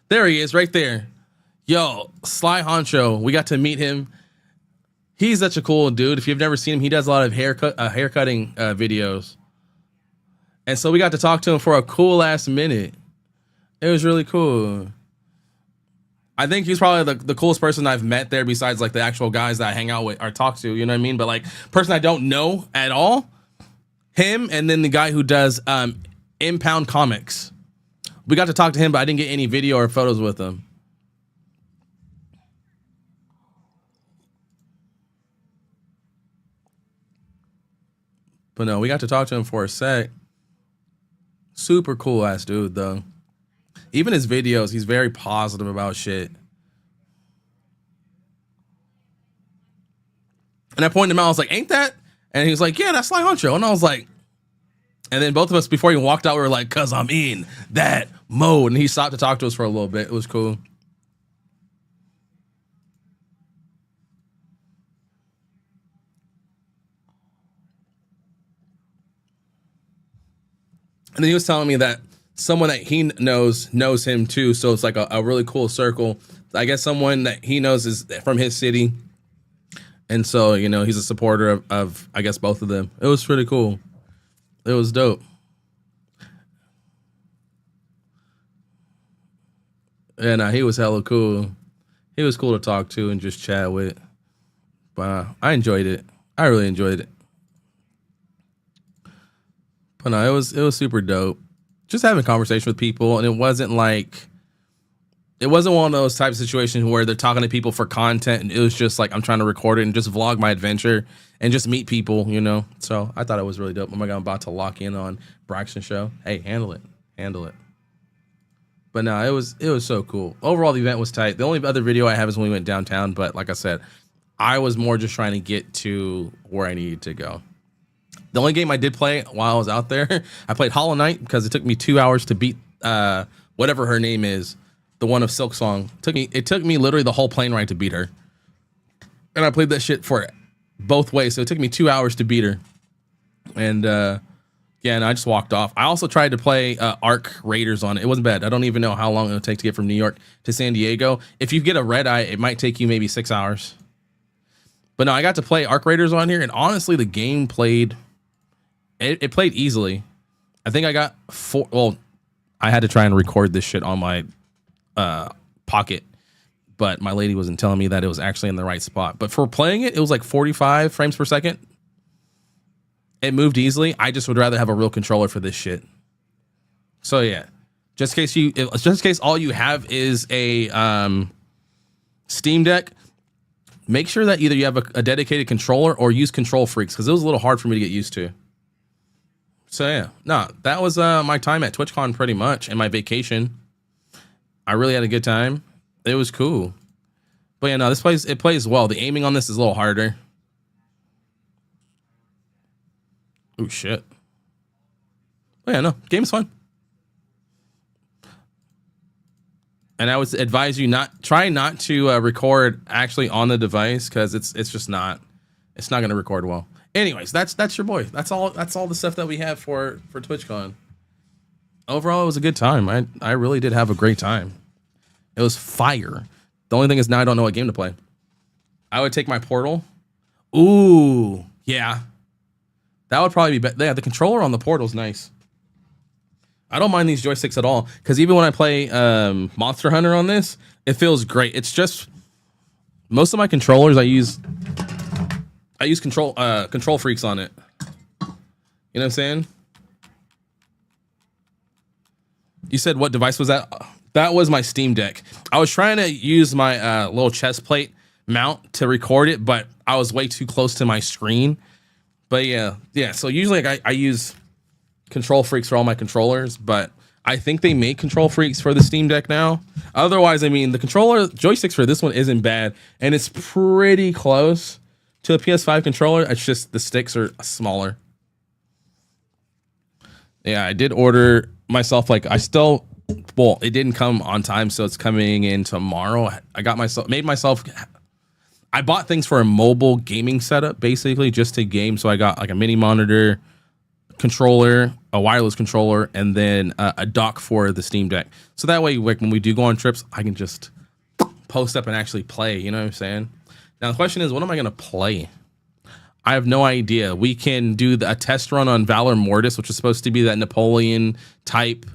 There he is, right there. Yo, Sly Honcho, we got to meet him. He's such a cool dude. If you've never seen him, he does a lot of haircutting videos. And so we got to talk to him for a cool ass minute. It was really cool. I think he's probably the coolest person I've met there besides like the actual guys that I hang out with or talk to, you know what I mean? But like person I don't know at all, him and then the guy who does Impound Comics. We got to talk to him, but I didn't get any video or photos with him. But no, we got to talk to him for a sec. Super cool ass dude, though. Even his videos, he's very positive about shit. And I pointed him out, I was like, ain't that? And he was like, yeah, that's Sly Honcho. And I was like, and then both of us, before he walked out, we were like, cause I'm in that mode. And he stopped to talk to us for a little bit. It was cool. And then he was telling me that someone that he knows him too. So it's like a really cool circle. I guess someone that he knows is from his city. And so, you know, he's a supporter of I guess, both of them. It was pretty cool. It was dope. And he was hella cool. He was cool to talk to and just chat with. But I enjoyed it. I really enjoyed it. But no, it was super dope. Just having a conversation with people, and it wasn't one of those type of situations where they're talking to people for content, and it was just like I'm trying to record it and just vlog my adventure and just meet people, you know. So I thought it was really dope. Oh my God, I'm about to lock in on Braxton's show. Hey, handle it. But no, it was so cool. Overall, the event was tight. The only other video I have is when we went downtown, but like I said, I was more just trying to get to where I needed to go. The only game I did play while I was out there, I played Hollow Knight because it took me 2 hours to beat whatever her name is, the one of Silk Song. It took me literally the whole plane ride to beat her. And I played that shit for both ways, so it took me 2 hours to beat her. And yeah, and I just walked off. I also tried to play Arc Raiders on it. It wasn't bad. I don't even know how long it would take to get from New York to San Diego. If you get a red eye, it might take you maybe 6 hours. But no, I got to play Arc Raiders on here, and honestly, the game played... It played easily. I think I got 4. Well, I had to try and record this shit on my pocket, but my lady wasn't telling me that it was actually in the right spot. But for playing it, it was like 45 frames per second. It moved easily. I just would rather have a real controller for this shit. So yeah, just in case all you have is a Steam Deck, make sure that either you have a dedicated controller or use Control Freaks, because it was a little hard for me to get used to. So yeah, no, that was my time at TwitchCon pretty much, and my vacation. I really had a good time. It was cool. But yeah, no, it plays well. The aiming on this is a little harder. Oh shit. But yeah, no, game's fun. And I would advise you try not to record actually on the device, because it's just not going to record well. Anyways, that's your boy. That's all the stuff that we have for TwitchCon. Overall, it was a good time. I really did have a great time. It was fire. The only thing is now I don't know what game to play. I would take my Portal. Ooh, yeah. That would probably be better. Yeah, the controller on the Portal is nice. I don't mind these joysticks at all, because even when I play Monster Hunter on this, it feels great. It's just most of my controllers I use Control Freaks on it. You know what I'm saying? You said what device was that? That was my Steam Deck. I was trying to use my little chest plate mount to record it, but I was way too close to my screen. But yeah. So usually I use Control Freaks for all my controllers, but I think they make Control Freaks for the Steam Deck now. Otherwise, I mean, the controller joysticks for this one isn't bad, and it's pretty close to a PS5 controller. It's just the sticks are smaller. Yeah, I did order myself, like, it didn't come on time, so it's coming in tomorrow. I bought things for a mobile gaming setup, basically, just to game. So I got like a mini monitor, controller, a wireless controller, and then a dock for the Steam Deck. So that way, like, when we do go on trips, I can just post up and actually play. You know what I'm saying? Now the question is, what am I gonna play? I have no idea. We can do a test run on Valor Mortis, which is supposed to be that Napoleon type.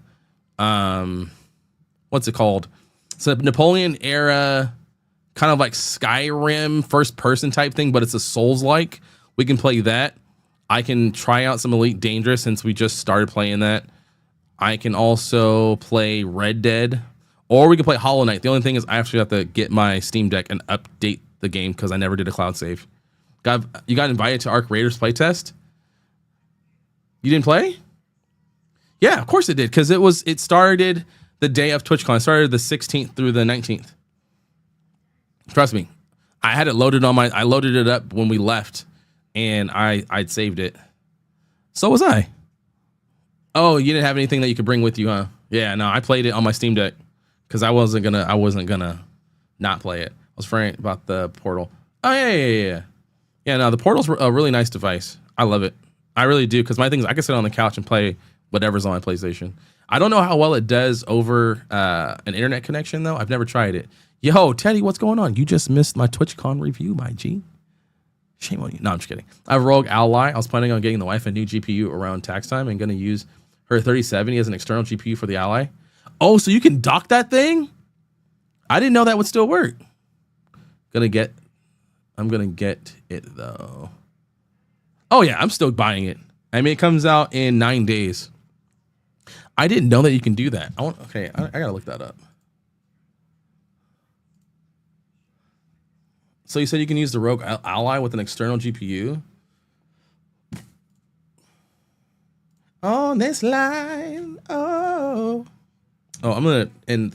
What's it called? It's a Napoleon era, kind of like Skyrim first person type thing, but it's a Souls-like. We can play that. I can try out some Elite Dangerous since we just started playing that. I can also play Red Dead, or we can play Hollow Knight. The only thing is I actually have to get my Steam Deck and update the game because I never did a cloud save. You got invited to Arc Raiders playtest? You didn't play? Yeah, of course it did, because it started the day of TwitchCon. It started the 16th through the 19th. Trust me, I had it loaded I loaded it up when we left, and I'd saved it. So was I. Oh, you didn't have anything that you could bring with you, huh? Yeah, no, I played it on my Steam Deck because I wasn't gonna not play it. I was afraid about the Portal. Oh yeah. Yeah, no, the Portal's a really nice device. I love it. I really do, because my thing is I can sit on the couch and play whatever's on my PlayStation. I don't know how well it does over an internet connection, though. I've never tried it. Yo, Teddy, what's going on? You just missed my TwitchCon review, my G. Shame on you. No, I'm just kidding. I have Rogue Ally. I was planning on getting the wife a new GPU around tax time and going to use her 3070 as an external GPU for the Ally. Oh, so you can dock that thing? I didn't know that would still work. I'm going to get it, though. Oh, yeah, I'm still buying it. I mean, it comes out in 9 days. I didn't know that you can do that. I got to look that up. So you said you can use the Rogue Ally with an external GPU? On this line, I'm gonna, and